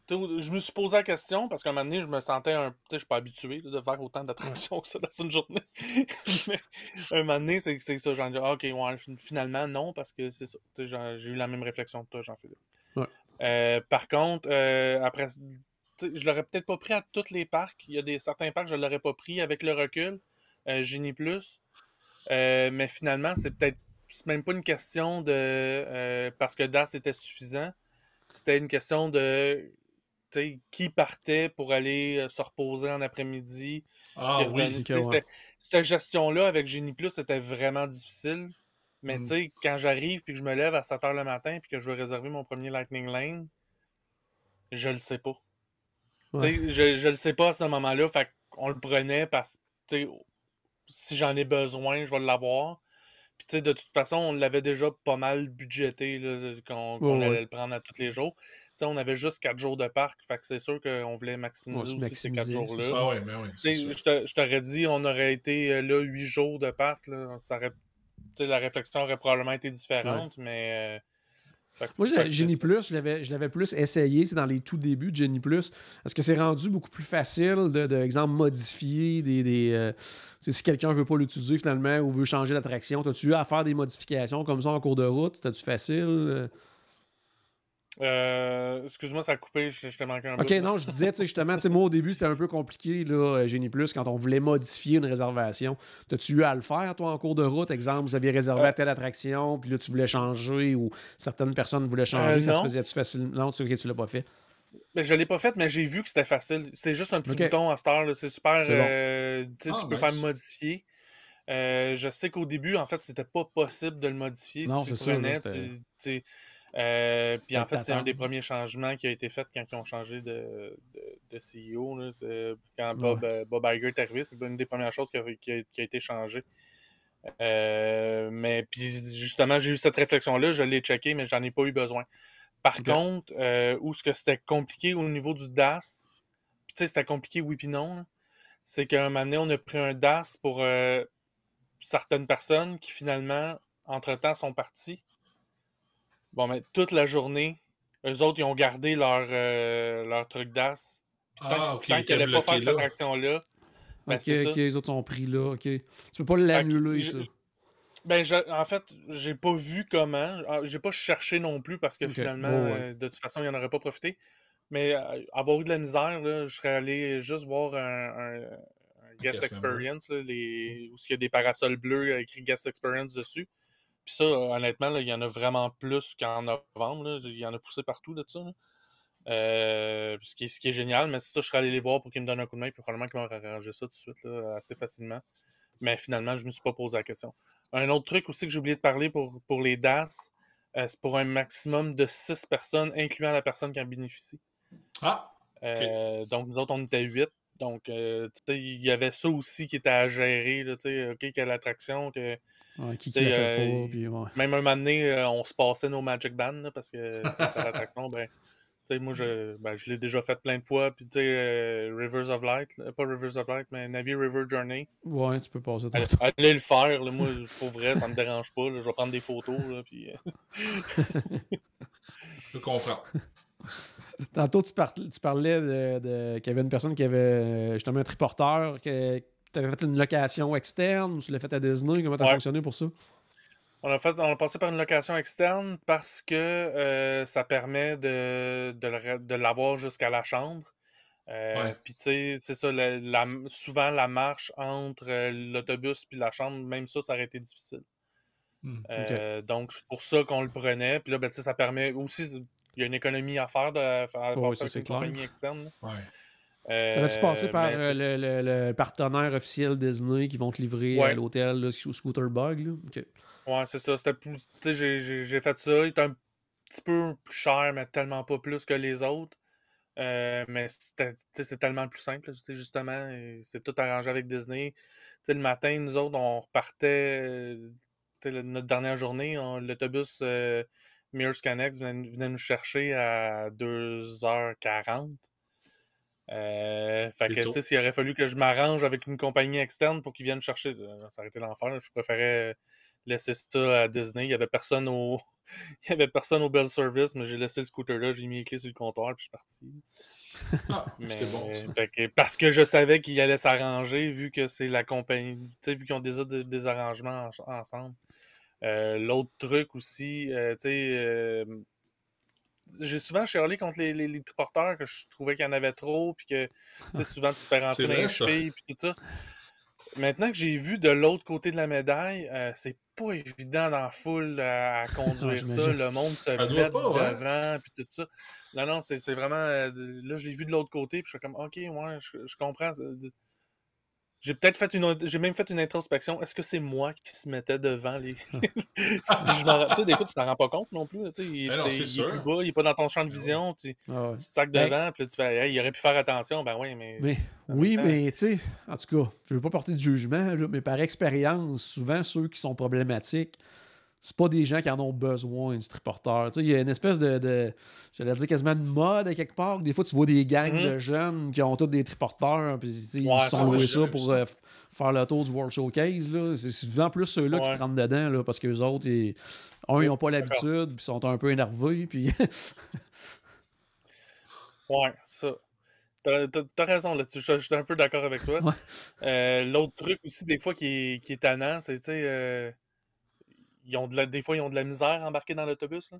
Je me suis posé la question parce qu'à un moment donné, je me sentais je suis pas habitué là, de faire autant d'attractions que ça dans une journée. Mais un moment donné, c'est ça. J'en dis, ok, ouais, finalement, non, parce que c'est ça. J'ai eu la même réflexion que toi, Jean-Philippe. Ouais. Par contre, après, je l'aurais peut-être pas pris à tous les parcs. Il y a certains parcs, je l'aurais pas pris avec le recul. Genie Plus. Mais finalement, c'est même pas une question de parce que DAS était suffisant. C'était une question de qui partait pour aller se reposer en après-midi. Ah oui. Cette gestion-là avec Genie Plus, c'était vraiment difficile. Mais quand j'arrive puis que je me lève à 7h le matin puis que je veux réserver mon premier Lightning Lane, je le sais pas. Ouais. Je le sais pas à ce moment-là. Fait qu'on le prenait parce que si j'en ai besoin, je vais l'avoir. Puis, de toute façon, on l'avait déjà pas mal budgété là, qu'on allait le prendre à tous les jours. On avait juste 4 jours de parc, fait que c'est sûr qu'on voulait maximiser aussi ces 4 jours-là. Ah oui, mais oui, je t'aurais dit, on aurait été là 8 jours de parc. Là, la réflexion aurait probablement été différente, mais... Moi, Genie Plus, je l'avais plus essayé dans les tout débuts de Genie Plus. Est-ce que c'est rendu beaucoup plus facile de exemple, modifier si quelqu'un ne veut pas l'utiliser finalement ou veut changer d'attraction? As-tu eu à faire des modifications comme ça en cours de route? C'était-tu facile? Excuse-moi, ça a coupé, je t'ai manqué un peu. OK, non, je disais, justement, moi, au début, c'était un peu compliqué, là, Genie Plus, quand on voulait modifier une réservation. T'as-tu eu à le faire, toi, en cours de route? Exemple, vous aviez réservé à telle attraction, puis là, tu voulais changer, ou certaines personnes voulaient changer, ça se faisait-tu facile? Non, tu l'as pas fait. Mais je l'ai pas fait, mais j'ai vu que c'était facile. C'est juste un petit bouton à cette heure, c'est super. Tu peux faire modifier. Je sais qu'au début, en fait, c'était pas possible de le modifier. Non, si tu c'est prenais, ça. Puis en fait, c'est un des premiers changements qui a été fait quand ils ont changé de CEO. Là, quand Bob Iger est arrivé, c'est une des premières choses qui a été changée. Mais puis justement, j'ai eu cette réflexion-là, je l'ai checké, mais j'en ai pas eu besoin. Par contre, où ce que c'était compliqué au niveau du DAS, puis tu sais, c'était compliqué oui puis non, c'est qu'à un moment donné, on a pris un DAS pour certaines personnes qui finalement, entre-temps, sont parties. Bon, mais toute la journée, eux autres, ils ont gardé leur truc d'as. Tant qu'ils n'allaient pas faire cette attraction-là, ben c'est ça. OK, les autres sont pris là, OK. Tu peux pas l'annuler, ça. En fait, j'ai pas vu comment. J'ai pas cherché non plus parce que finalement, de toute façon, il n'en aurait pas profité. Mais avoir eu de la misère, là, je serais allé juste voir un Guest Experience, là, où il y a des parasols bleus écrit Guest Experience dessus. Puis ça, honnêtement, là, il y en a vraiment plus qu'en novembre. Là. Il y en a poussé partout de ça. Ce qui est génial, mais c'est ça, je serais allé les voir pour qu'ils me donnent un coup de main, puis probablement qu'ils m'auraient arrangé ça tout de suite, là, assez facilement. Mais finalement, je ne me suis pas posé la question. Un autre truc aussi que j'ai oublié de parler pour les DAS, c'est pour un maximum de 6 personnes, incluant la personne qui en bénéficie. Donc, nous autres, on était 8. Donc, il y avait ça aussi qui était à gérer. Là, quelle attraction. Qui l'a fait pas. Puis, même un moment donné, on se passait nos Magic Bands là, parce que l'attraction, moi, je l'ai déjà fait plein de fois. Puis, Rivers of Light, pas Rivers of Light, mais Navy River Journey. Ouais, tu peux passer. Allez le faire. Là, moi, pour vrai, ça me dérange pas. Là, je vais prendre des photos. Là, puis... Je comprends. Tantôt, tu parlais qu'il y avait une personne qui avait justement un triporteur, que tu avais fait une location externe ou tu l'as fait à Disney. Comment tu as fonctionné pour ça? On a passé par une location externe parce que ça permet de l'avoir jusqu'à la chambre. Puis, tu sais, c'est ça, souvent la marche entre l'autobus et la chambre, même ça aurait été difficile. Donc, c'est pour ça qu'on le prenait. Puis là, ça permet aussi, il y a une économie à faire de passer avec une compagnie externe. T'aurais-tu passé par le partenaire officiel Disney qui vont te livrer à l'hôtel sous Scooter Bug? Là? Ouais, c'est ça. C'était plus. Tu sais, j'ai fait ça. Il était un petit peu plus cher, mais tellement pas plus que les autres. Mais c'est tellement plus simple. Justement, c'est tout arrangé avec Disney. T'sais, le matin, nous autres, on repartait. Notre dernière journée, l'autobus Mears Connect venait nous chercher à 2h40. Fait que, s'il aurait fallu que je m'arrange avec une compagnie externe pour qu'ils viennent chercher, ça aurait été l'enfer. Je préférais laissé ça à Disney. Il y avait personne au il y avait personne au Bell Service, mais j'ai laissé le scooter là, j'ai mis les clés sur le comptoir, puis je suis parti. Ah, Mais c'était bon, ça. parce que je savais qu'il allait s'arranger, vu que c'est la compagnie, tu sais, vu qu'ils ont déjà des arrangements ensemble. L'autre truc aussi, tu sais, j'ai souvent chialé contre les triporteurs, que je trouvais qu'il y en avait trop, puis que, tu sais, souvent tu te fais rentrer C'est dans vrai, les ça. chevilles, puis tout ça. Maintenant que j'ai vu de l'autre côté de la médaille, c'est pas évident dans la foule à conduire ça. j'imagine. Le monde se Ça doit met pas, ouais. devant, puis tout ça. Non, c'est vraiment... là, je l'ai vu de l'autre côté, puis je suis comme, OK, ouais, je comprends. J'ai peut-être fait j'ai même fait une introspection. Est-ce que c'est moi qui se mettais devant les. Tu sais, des fois, tu t'en rends pas compte non plus. Tu sais, Ben non, c'est il est plus sûr. bas, il est pas dans ton champ de Ben oui. vision. Tu Ah ouais. te sacs Ben, devant, puis là, tu fais, hey, il aurait pu faire attention. Ben oui, mais. Mais, en même oui, temps- mais tu sais, en tout cas, je ne veux pas porter de jugement, là, mais par expérience, souvent ceux qui sont problématiques, c'est pas des gens qui en ont besoin du triporteur. Tu sais, il y a une espèce j'allais dire quasiment de mode à quelque part. Des fois, tu vois des gangs Mhm. de jeunes qui ont tous des triporteurs, puis tu sais, ils Ouais, se ça, sont loués j'ai ça jamais vu pour ça. faire le tour du World Showcase. Là. C'est souvent plus ceux-là qui Ouais. te rentrent dedans, là, parce que les autres, ils n'ont pas D'accord. l'habitude, puis sont un peu énervés, puis Ouais, ça. T'as raison là-dessus. Je suis un peu d'accord avec toi. Ouais. L'autre truc aussi, des fois, qui est tannant, c'est, tu sais, des fois, ils ont de la misère à embarquer dans l'autobus, là.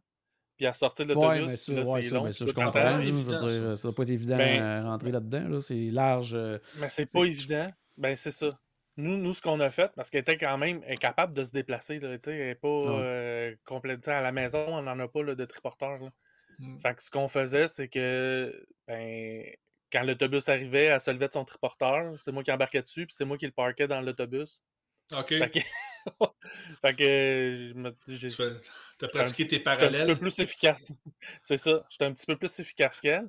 Puis à sortir de Ouais, l'autobus, mais puis ça, là, ouais, c'est ça, long, mais puis ça, là, je Ça a comprends. pas t'attends. l'air Là, je veux évident, dire, ça. ça doit pas être évident Ben, à rentrer là-dedans. Là. C'est large. mais c'est pas évident. Ben, c'est ça. Nous, ce qu'on a fait, parce qu'elle était quand même capable de se déplacer, là, tu sais, elle n'est pas complètement à la maison, on n'en a pas là, de triporteur. Là. Mm. Fait que ce qu'on faisait, c'est que ben, quand l'autobus arrivait, elle se levait de son triporteur, c'est moi qui embarquais dessus, puis c'est moi qui le parquais dans l'autobus. OK. Fait que, fait que Tu as j'étais pratiqué tes j'étais un petit peu parallèles. plus efficace. C'est ça, j'étais un petit peu plus efficace qu'elle.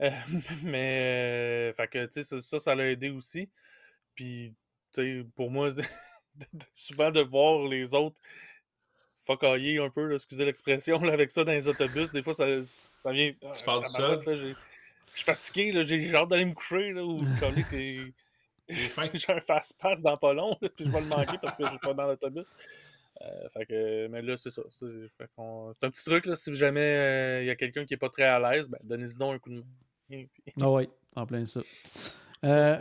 Euh, mais, fait que, tu sais, ça l'a aidé aussi. Puis, tu sais, pour moi, souvent de voir les autres focailler un peu, là, excusez l'expression, là, avec ça dans les autobus, des fois, ça vient. Tu parles tout Tabarouette, seul. là, je suis fatigué, là, j'ai hâte d'aller me coucher, là, ou coller que J'ai faim. j'ai un fast-pass dans pas long, là, puis je vais le manquer parce que je suis pas dans l'autobus. Fait que, mais là, c'est ça. C'est un petit truc, là, si jamais il y a quelqu'un qui est pas très à l'aise, ben, donnez-y donc un coup de main. Puis- Ah oui, en plein ça.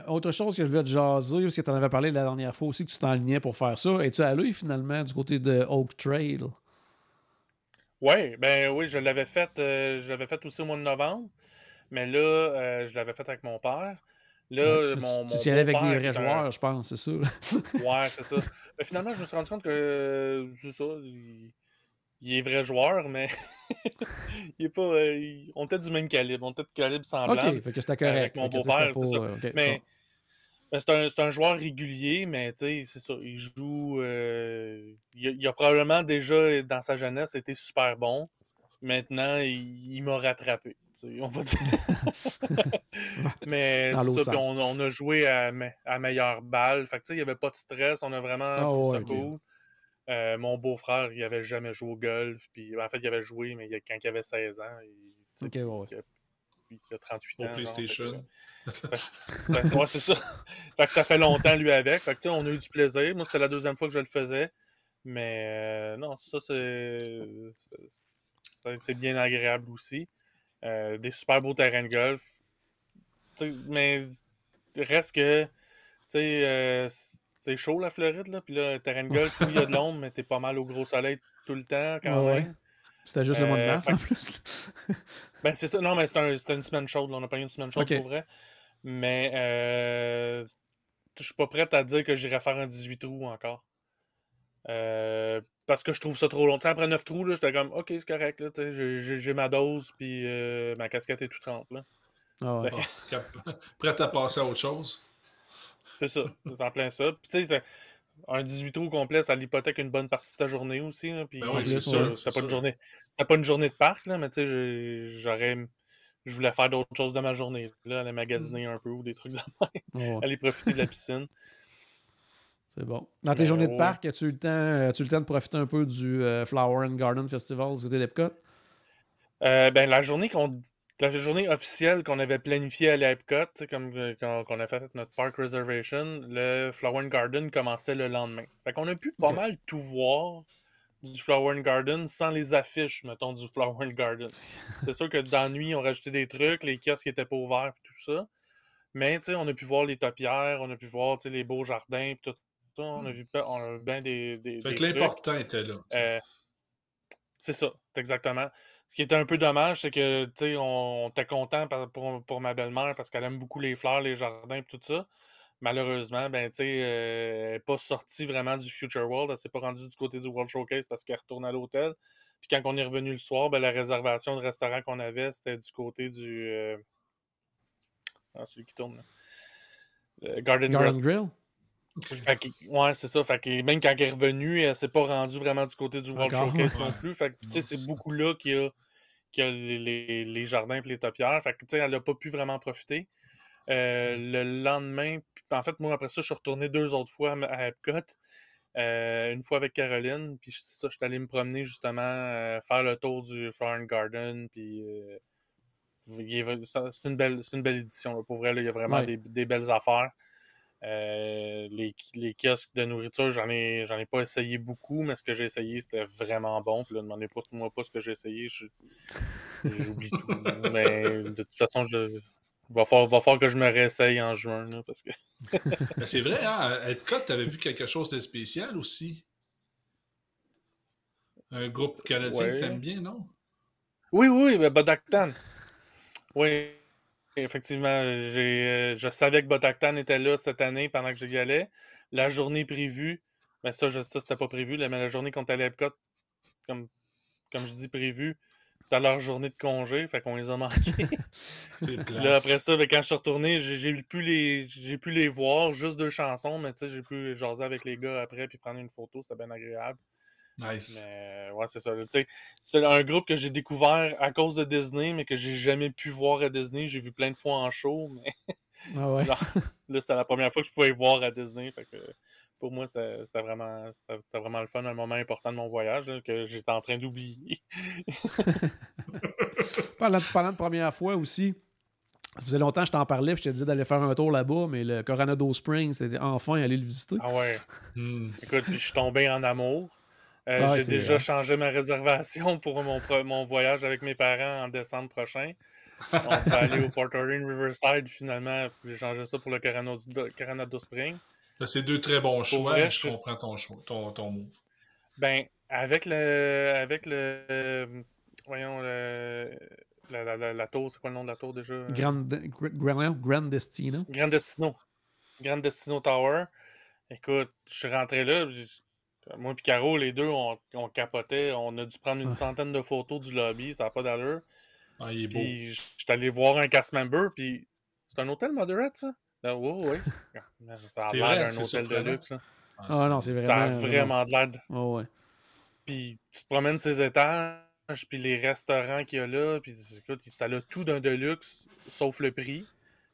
Autre chose que je voulais te jaser, parce que tu en avais parlé la dernière fois aussi que tu t'enlignais pour faire ça. Es-tu allé finalement du côté de Oak Trail? Ouais, ben oui, je l'avais fait aussi au mois de novembre, mais là, je l'avais fait avec mon père. Ouais. Là, Mais mon tu y allais avec des beau-père, qui vrais est un. joueurs, je pense, c'est ça. Ouais, c'est ça. Mais finalement, je me suis rendu compte que c'est ça. Il est vrai joueur, mais il est pas. On était du même calibre. On était de calibre semblable OK, fait que c'était avec correct. mon Fait que, tu sais, c'était beau-père, c'est ça. pas. OK, Mais bon. c'est un joueur régulier, mais tu sais, c'est ça. Il joue. Il a probablement déjà, dans sa jeunesse, été super bon. Maintenant, il m'a rattrapé. Tu sais, on va dire. Mais Dans c'est l'autre ça, puis sens. on a joué à meilleure balle. Fait que tu sais, il n'y avait pas de stress. On a vraiment Ah pris ça ouais, OK. cool. Mon beau-frère, il avait jamais joué au golf. Puis, en fait, il avait joué, mais quand il avait 16 ans, tu sais, OK, ouais. puis il a 38 Au ans. Genre, PlayStation. ouais, c'est ça. Fait que ça fait longtemps, lui, avec. Fait que, tu sais, on a eu du plaisir. Moi, c'était la deuxième fois que je le faisais. Mais non, ça a été bien agréable aussi. Des super beaux terrains de golf. T'sais, mais reste que, tu sais, c'est chaud la Floride, là. Puis là, terrain de golf, oui, il y a de l'ombre, mais t'es pas mal au gros soleil tout le temps, quand Ouais. même. C'était juste le mois de mars, Fait en que, plus. ben, c'est ça. Non, mais c'était une semaine chaude, là. On a pas eu une semaine chaude OK. pour vrai. Mais, je suis pas prête à dire que j'irai faire un 18 trous encore. Parce que je trouve ça trop long. T'sais, après 9 trous, là, j'étais comme, OK, c'est correct, là, j'ai ma dose, puis ma casquette est toute trempe, là. Ah ouais. Fait que Prêt à passer à autre chose. c'est ça, c'est en plein ça. Puis tu sais, un 18 trous complet, ça l'hypothèque une bonne partie de ta journée aussi, là. Puis Ben En oui, c'est plus, sûr. ouais. C'est c'était pas sûr. pas une journée de parc, là, mais tu sais, je voulais faire d'autres choses de ma journée, là, aller magasiner un peu ou des trucs de même, Ouais. aller profiter de la piscine. C'est bon. Dans tes Mais journées de ouais. parc, as-tu eu le temps de profiter un peu du Flower and Garden Festival du côté d'Epcot? Ben, la journée La journée officielle qu'on avait planifiée à l'Epcot, comme quand on a fait notre park reservation, le Flower and Garden commençait le lendemain. Fait qu'on a pu pas Ok. mal tout voir du Flower and Garden sans les affiches, mettons, du Flower and Garden. C'est sûr que dans la nuit, on rajoutait des trucs, les kiosques étaient pas ouverts et tout ça. Mais, tu sais, on a pu voir les topiaires, on a pu voir, tu sais, les beaux jardins et tout ça. On a vu bien Fait des que trucs. l'important était là. C'est ça, exactement. Ce qui était un peu dommage, c'est que, tu sais, on était content pour ma belle-mère parce qu'elle aime beaucoup les fleurs, les jardins et tout ça. Malheureusement, ben, tu sais, elle n'est pas sortie vraiment du Future World. Elle s'est pas rendue du côté du World Showcase parce qu'elle retourne à l'hôtel. Puis quand on est revenu le soir, ben, la réservation de restaurant qu'on avait, c'était du côté du... celui qui tourne, là. Garden Grill. Grill? Fait que, ouais, c'est ça. Fait que même quand elle est revenue, elle s'est pas rendue vraiment du côté du World Encore? Showcase Ouais. non plus. Fait que, tu sais, c'est beaucoup là qu'il y a les jardins et les topiaires. Fait que, tu sais, elle a pas pu vraiment profiter. Le lendemain, en fait, moi, après ça, je suis retourné 2 autres fois à Epcot. Une fois avec Caroline, puis c'est ça, je suis allé me promener justement, faire le tour du Flower and Garden, puis c'est une belle édition. Là. Pour vrai, là, il y a vraiment Ouais. des belles affaires. Les kiosques de nourriture, j'en ai pas essayé beaucoup, mais ce que j'ai essayé, c'était vraiment bon. Puis là, demandez-moi pas ce que j'ai essayé, j'oublie tout. Mais de toute façon, va falloir que je me réessaye en juin, là, parce que... Mais c'est vrai, hein? À Epcot, t'avais vu quelque chose de spécial aussi. Un groupe canadien que t'aimes Ouais. bien, non? Oui, Bodaktan. Oui, effectivement, je savais que Bodaktan était là cette année pendant que j'y allais. La journée prévue, mais ça c'était pas prévu, là, mais la journée qu'on est allé à Epcot, comme je dis prévu, c'était leur journée de congé, fait qu'on les a manqués. C'est Puis là, plate. après ça, quand je suis retourné, j'ai pu les voir, juste 2 chansons, mais tu sais, j'ai pu jaser avec les gars après puis prendre une photo, c'était bien agréable. Nice. Mais ouais, c'est ça. Tu sais, c'est un groupe que j'ai découvert à cause de Disney, mais que j'ai jamais pu voir à Disney. J'ai vu plein de fois en show, mais Ah ouais. là, c'était la première fois que je pouvais les voir à Disney. Fait que pour moi, c'était vraiment le fun, un moment important de mon voyage là, que j'étais en train d'oublier. Parlant de première fois aussi, ça faisait longtemps que je t'en parlais, puis je te disais d'aller faire un tour là-bas, mais le Coronado Springs, c'était enfin aller le visiter. Ah ouais. Hmm. Écoute, puis je suis tombé en amour. Ouais, J'ai c'est déjà vrai. changé ma réservation pour mon voyage avec mes parents en décembre prochain. On va aller au Port Orient Riverside, finalement. J'ai changé ça pour le Coronado Springs. Là, c'est 2 très bons choix, vrai, mais je comprends ton choix, ton move. Ben, avec le voyons, la tour, c'est quoi le nom de la tour déjà? Grand Destino. Grand Destino Tower. Écoute, je suis rentré là, moi et Caro, les deux, on capotait. On a dû prendre une centaine de photos du lobby, ça n'a pas d'allure. Ah, il est beau. Puis, je suis allé voir un cast member, puis c'est un hôtel moderate, ça? Oui. Ça a C'est l'air vrai, d'un c'est hôtel de surprenant. luxe. Là. Ah non, c'est Ça a vraiment. vraiment de l'air. Oh, ouais. Puis tu te promènes ces étages, puis les restaurants qu'il y a là, puis écoute, ça a tout d'un de luxe, sauf le prix.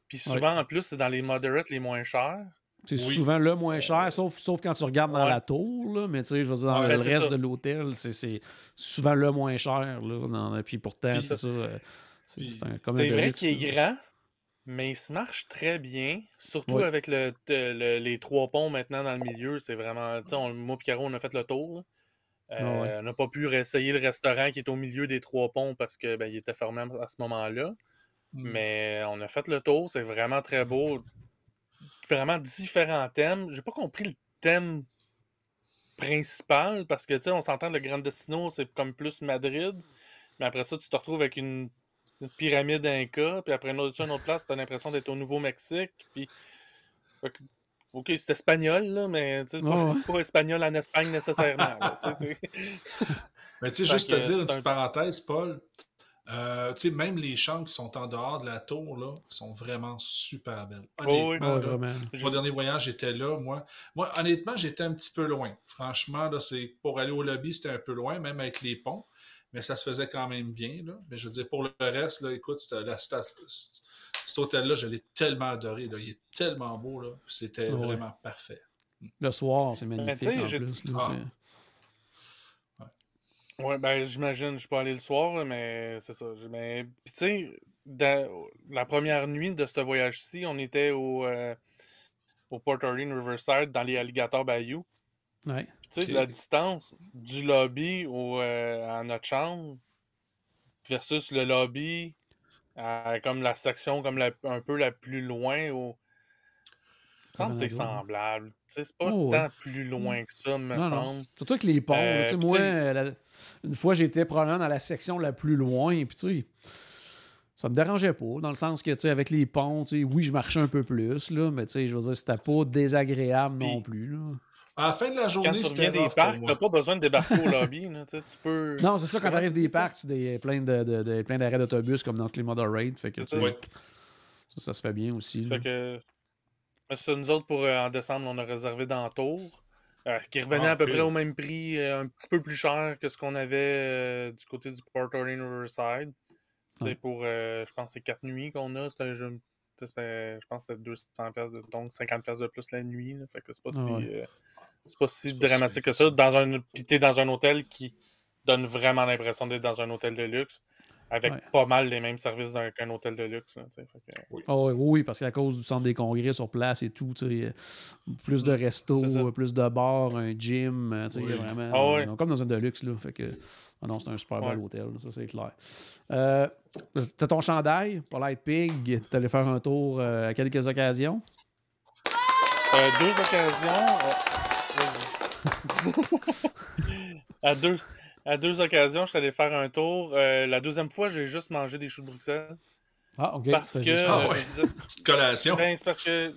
Puis souvent, en plus, c'est dans les moderates les moins chers. C'est souvent le moins cher, sauf quand tu regardes dans la tour, là, mais tu sais, je veux dire, dans le reste de l'hôtel, c'est souvent le moins cher. Là, puis pourtant, c'est ça. C'est vrai qu'il est grand, mais il se marche très bien, surtout avec les 3 ponts maintenant dans le milieu. C'est vraiment. Moi et Caro, on a fait le tour. On n'a pas pu réessayer le restaurant qui est au milieu des 3 ponts parce que il était fermé à ce moment-là. Mais on a fait le tour, c'est vraiment très beau. Vraiment différents thèmes. J'ai pas compris le thème principal parce que, tu sais, on s'entend, le Grand Destino, c'est comme plus Madrid. Mais après ça, tu te retrouves avec une pyramide Inca. Puis après, une autre place, tu as l'impression d'être au Nouveau-Mexique. Puis, OK, c'est espagnol, là, mais pas espagnol en Espagne nécessairement. Là, mais tu sais, juste te dire une petite parenthèse, Paul. Tu sais, même les chambres qui sont en dehors de la tour, là, sont vraiment super belles. Honnêtement, mon dernier voyage, j'étais là. Moi, honnêtement, j'étais un petit peu loin. Franchement, là, pour aller au lobby, c'était un peu loin, même avec les ponts. Mais ça se faisait quand même bien. Là. Mais je veux dire, pour le reste, là, écoute, cet hôtel-là, je l'ai tellement adoré. Là. Il est tellement beau. Là. C'était vraiment parfait. Le soir, c'est magnifique en plus. Ouais, ben j'imagine, je suis pas allé le soir, là, mais c'est ça. Puis tu sais, la première nuit de ce voyage-ci, on était au Port Orleans Riverside, dans les Alligator Bayou. Ouais. Tu sais, la distance du lobby à notre chambre versus le lobby comme la section un peu la plus loin. Il me semble que c'est semblable. Tu sais, c'est pas tant plus loin que ça, me semble. Surtout avec les ponts. Tu sais, moi, une fois, j'étais probablement dans la section la plus loin. Puis, tu sais, ça me dérangeait pas. Dans le sens que, tu sais, avec les ponts, tu sais, oui, je marchais un peu plus, là, mais tu sais, je veux dire, c'était pas désagréable non plus, là. À la fin de la journée, quand tu reviens des parcs, t'as pas besoin de débarquer au lobby. Là, tu peux... Non, c'est ça, quand t'arrives des parcs, tu as plein d'arrêts d'autobus comme dans les Motorade. Fait que ça se fait bien aussi. Fait que ça, nous autres, en décembre, on a réservé dans Tours, qui revenait à peu près au même prix, un petit peu plus cher que ce qu'on avait du côté du Port Orleans Riverside. C'est pour, je pense, c'est 4 nuits qu'on a. C'est un jeu. Je pense que c'était 200$, donc 50$ de plus la nuit. Là, fait que c'est pas c'est pas si dramatique que ça. Puis t'es dans un hôtel qui donne vraiment l'impression d'être dans un hôtel de luxe, avec pas mal les mêmes services qu'un hôtel de luxe. Là, oui, parce qu'à cause du centre des congrès sur place et tout, plus de restos, plus de bars, un gym, vraiment. Comme dans un de luxe. Là, fait que, non, c'est un super bel hôtel, ça c'est clair. T'as ton chandail, Polite Pig, t'es allé faire un tour à quelques occasions? 2 occasions. À deux occasions, je suis allé faire un tour. La deuxième fois, j'ai juste mangé des choux de Bruxelles. Ah, OK. Parce que... Petite collation. C'est parce que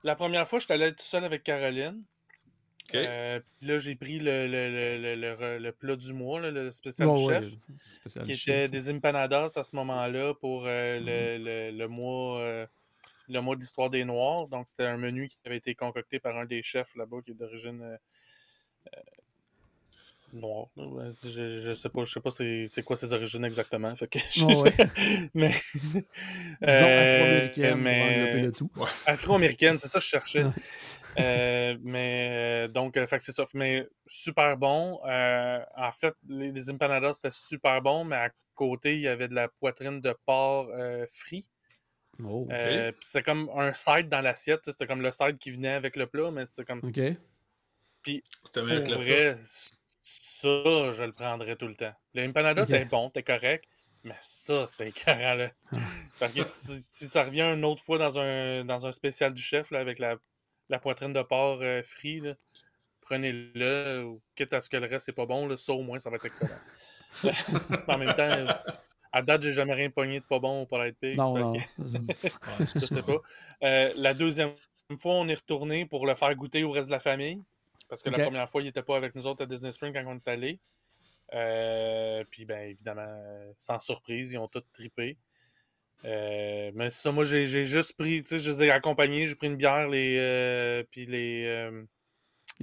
la première fois, je suis allé tout seul avec Caroline. Puis là, j'ai pris le plat du mois, là, le spécial du chef, qui était des empanadas à ce moment-là pour le mois de l'histoire des Noirs. Donc, c'était un menu qui avait été concocté par un des chefs là-bas qui est d'origine noire. Je sais pas c'est quoi ses origines exactement. Fait que mais disons afro-américaine pour englober le tout. Afro-américaine, c'est ça que je cherchais. Donc, fait que c'est ça. Mais super bon. En fait, les empanadas, c'était super bon, mais à côté, il y avait de la poitrine de porc frit. C'était comme un side dans l'assiette. C'était comme le side qui venait avec le plat, mais c'était comme... Puis, pour vrai, ça, je le prendrais tout le temps. Le empanada, t'es bon, t'es correct, mais ça, c'était écœurant, là. Parce que si ça revient une autre fois dans un spécial du chef, là, avec la poitrine de porc frit, là, prenez-le, ou quitte à ce que le reste, c'est pas bon, là, ça, au moins, ça va être excellent. En même temps... À date, j'ai jamais rien pogné de pas bon au Polite Pig. Non. Je sais pas. La deuxième fois, on est retourné pour le faire goûter au reste de la famille. Parce que la première fois, il n'était pas avec nous autres à Disney Springs quand on est allé. Puis, bien évidemment, sans surprise, ils ont tous trippé. Mais ça, moi, j'ai juste pris, tu sais, je les ai accompagnés, j'ai pris une bière, puis les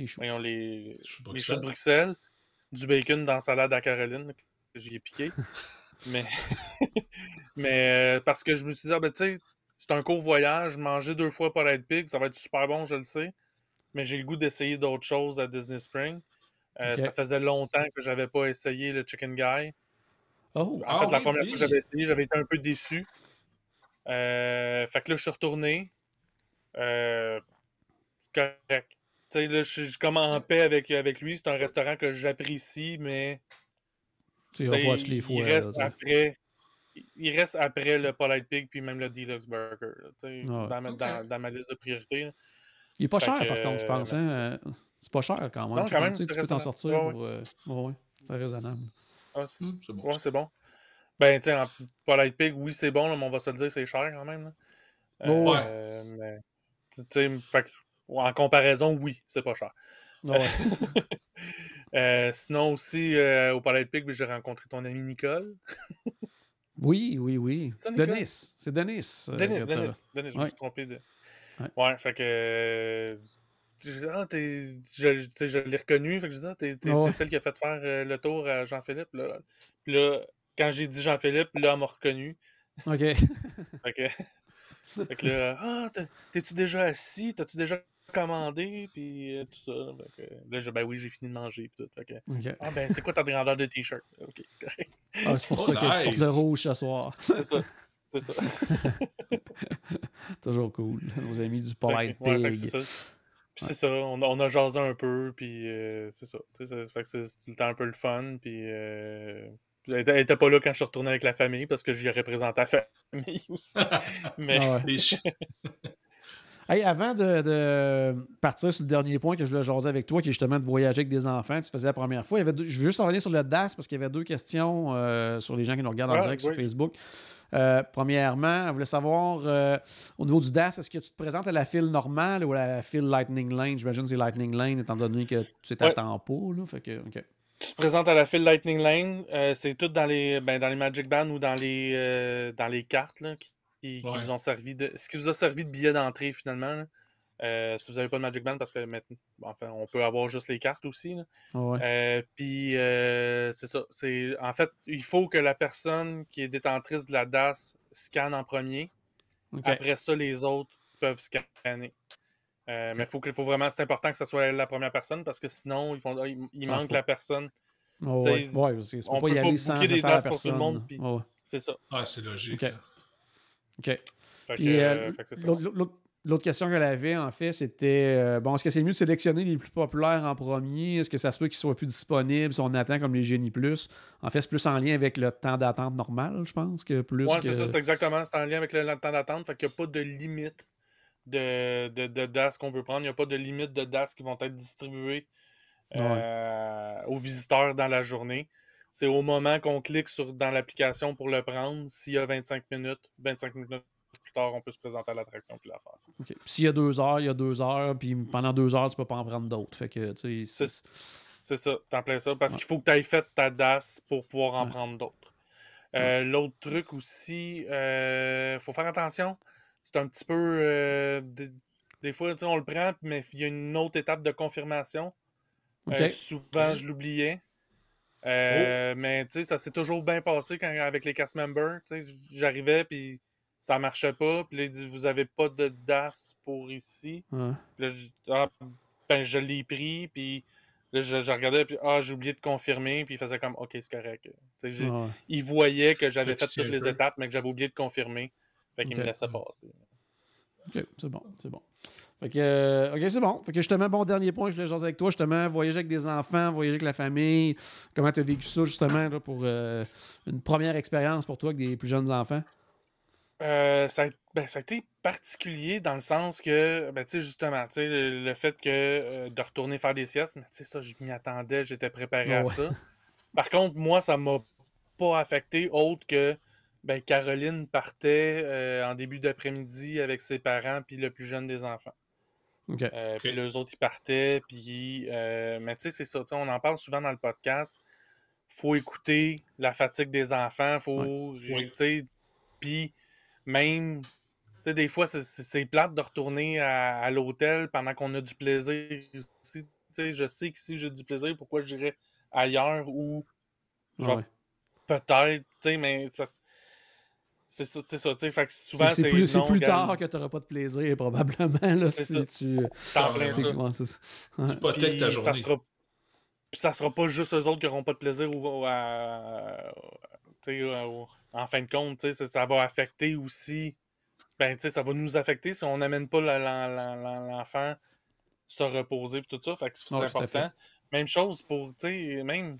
choux de Bruxelles, du bacon dans la salade à Caroline, que j'y ai piqué. Mais parce que je me suis dit, tu sais, c'est un court voyage, manger 2 fois Polite Pig, ça va être super bon, je le sais. Mais j'ai le goût d'essayer d'autres choses à Disney Springs. Ça faisait longtemps que j'avais pas essayé le Chicken Guy. En fait, la première fois que j'avais essayé, j'avais été un peu déçu. Fait que là, je suis retourné. Correct. Tu sais, là, je suis comme en paix avec lui. C'est un restaurant que j'apprécie, mais... Tu vas pas les fois. Il reste après le Polite Pig puis même le Deluxe Burger. Dans ma liste de priorités. Là. Il est pas cher, par contre, je pense. C'est pas cher quand même. Non, quand même, tu peux t'en sortir pour... c'est raisonnable. C'est bon. Ouais, c'est bon. Ben, tu sais, en Polite Pig, oui, c'est bon, là, mais on va se le dire, c'est cher quand même. Là. Mais, tu sais, en comparaison, oui, c'est pas cher. Sinon aussi, au Polite Pig, j'ai rencontré ton ami Nicole. Oui. C'est Denis. C'est Denis. Denis, je me suis trompé. Ouais, fait que... je l'ai reconnu, fait que je disais, t'es celle qui a fait faire le tour à Jean-Philippe. Là. Puis là, quand j'ai dit Jean-Philippe, là, elle m'a reconnu. OK. Fait que là, t'es-tu déjà assis? T'as-tu déjà commandé? Puis tout ça. Là, ben oui, j'ai fini de manger. Puis tout. Fait que, ben, c'est quoi ta grandeur de t-shirt? OK, correct. C'est pour ça que tu portes le rouge ce soir. C'est C'est ça. Toujours cool. Nos amis du Polite Ouais, fait que Pig. c'est ça. Puis c'est ça, on a jasé un peu, puis c'est ça. Fait que c'est tout le temps un peu le fun, puis elle était pas là quand je suis retourné avec la famille, parce que j'y aurais présenté la famille aussi. Mais Ah ouais. Les chi- Hey, avant de partir sur le dernier point que je voulais jaser avec toi, qui est justement de voyager avec des enfants, tu faisais la première fois. Je veux juste revenir sur le DAS parce qu'il y avait 2 questions sur les gens qui nous regardent en direct sur oui. Facebook. Premièrement, on voulait savoir au niveau du DAS, est-ce que tu te présentes à la file normale ou à la file Lightning Lane? J'imagine que c'est Lightning Lane, étant donné que tu t'attends pas. Là, fait que, OK. tu te présentes à la file Lightning Lane, c'est tout dans les Magic Band ou dans les cartes là, qui vous ont servi ce qui vous a servi de billet d'entrée finalement. Là. Si vous n'avez pas de Magic Band, parce que maintenant, enfin, on peut avoir juste les cartes aussi. Là. Puis c'est ça. En fait, il faut que la personne qui est détentrice de la DAS scanne en premier. OK. Après ça, les autres peuvent scanner. Mais faut vraiment, c'est important que ce soit la première personne parce que sinon, il manque la personne. Ouais, c'est On pas peut y pas aller sans booker des la DAS pour tout le personne. monde. Puis c'est ça. Ah, c'est logique. OK. OK. Fait Puis que c'est ça. l'autre question qu'elle avait, en fait, c'était est-ce que c'est mieux de sélectionner les plus populaires en premier? Est-ce que ça se peut qu'ils soient plus disponibles si on attend comme les Génie Plus? En fait, c'est plus en lien avec le temps d'attente normal, je pense, que plus. Ouais, c'est ça, c'est exactement. C'est en lien avec le temps d'attente. Fait qu'il n'y a pas de limite de DAS qu'on peut prendre. Il n'y a pas de limite de DAS qui vont être distribués aux visiteurs dans la journée. C'est au moment qu'on clique dans l'application pour le prendre. S'il y a 25 minutes plus tard, on peut se présenter à l'attraction puis la faire. Okay. S'il y a 2 heures, il y a 2 heures, puis pendant 2 heures, tu peux pas en prendre d'autres. Fait que, tu sais, c'est ça, t'en plein ça. Parce qu'il faut que tu aies fait ta DAS pour pouvoir en prendre d'autres. L'autre truc aussi, faut faire attention. C'est un petit peu... des fois, on le prend, mais il y a une autre étape de confirmation. Souvent, je l'oubliais. Mais tu sais, ça s'est toujours bien passé avec les cast members. J'arrivais, puis ça marchait pas. Puis là, il dit, vous avez pas de DAS pour ici. Là, je l'ai pris, puis là, je regardais, puis j'ai oublié de confirmer. Puis il faisait comme, OK, c'est correct. Il voyait que j'avais fait toutes les étapes, mais que j'avais oublié de confirmer. Fait qu'il me laissait passer. OK, c'est bon. Fait que, OK, c'est bon. Fait que justement, bon, dernier point, je voulais jaser avec toi, justement, voyager avec des enfants, voyager avec la famille. Comment tu as vécu ça, justement, là, pour une première expérience pour toi avec des plus jeunes enfants? Ça a été particulier dans le sens que, justement, le fait que de retourner faire des siestes, mais ça, je m'y attendais, j'étais préparé à ça. Par contre, moi, ça m'a pas affecté autre que Caroline partait en début d'après-midi avec ses parents puis le plus jeune des enfants. Puis les autres, ils partaient, puis... mais tu sais, c'est ça, on en parle souvent dans le podcast. Faut écouter la fatigue des enfants, puis même... Tu sais, des fois, c'est plate de retourner à l'hôtel pendant qu'on a du plaisir ici. Tu sais, je sais que si j'ai du plaisir, pourquoi j'irais ailleurs ou... Peut-être, tu sais, mais... C'est ça, tu sais. Fait que souvent, c'est plus tard que tu n'auras pas de plaisir, probablement, là, si tu... T'en plein ça. Tu hypothèques ta journée. Puis ça sera pas juste eux autres qui n'auront pas de plaisir en fin de compte, ça va affecter aussi... ça va nous affecter si on n'amène pas l'enfant se reposer et tout ça. Fait que c'est important. Même chose pour, même...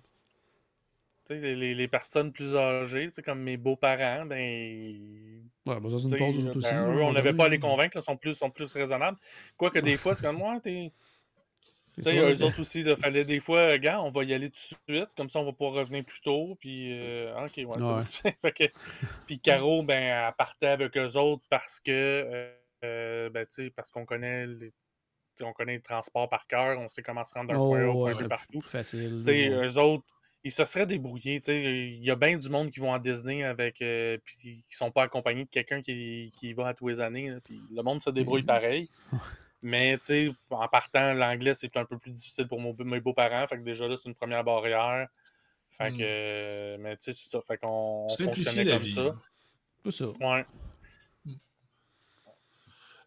Les personnes plus âgées, comme mes beaux-parents, ça, c'est une pause aussi. Eux, on n'avait pas à les convaincre, ils sont plus raisonnables. Quoique des fois, c'est comme moi, eux autres aussi, il fallait des fois, regarde, on va y aller tout de suite, comme ça, on va pouvoir revenir plus tôt, puis puis Caro, elle partait avec eux autres parce que, parce qu'on connaît on connaît le transport par cœur, on sait comment se rendre d'un point A au point B partout. Facile. Eux autres, ils se seraient débrouillés. Il y a bien du monde qui vont en Disney avec puis qui sont pas accompagnés de quelqu'un qui va à tous les années. Puis le monde se débrouille pareil. Mais en partant, l'anglais, c'est un peu plus difficile pour mes beaux-parents. Fait que déjà là, c'est une première barrière. Fait que mais tu sais, c'est ça. Fait qu'on fonctionnait comme ça. Tout ça. Ouais.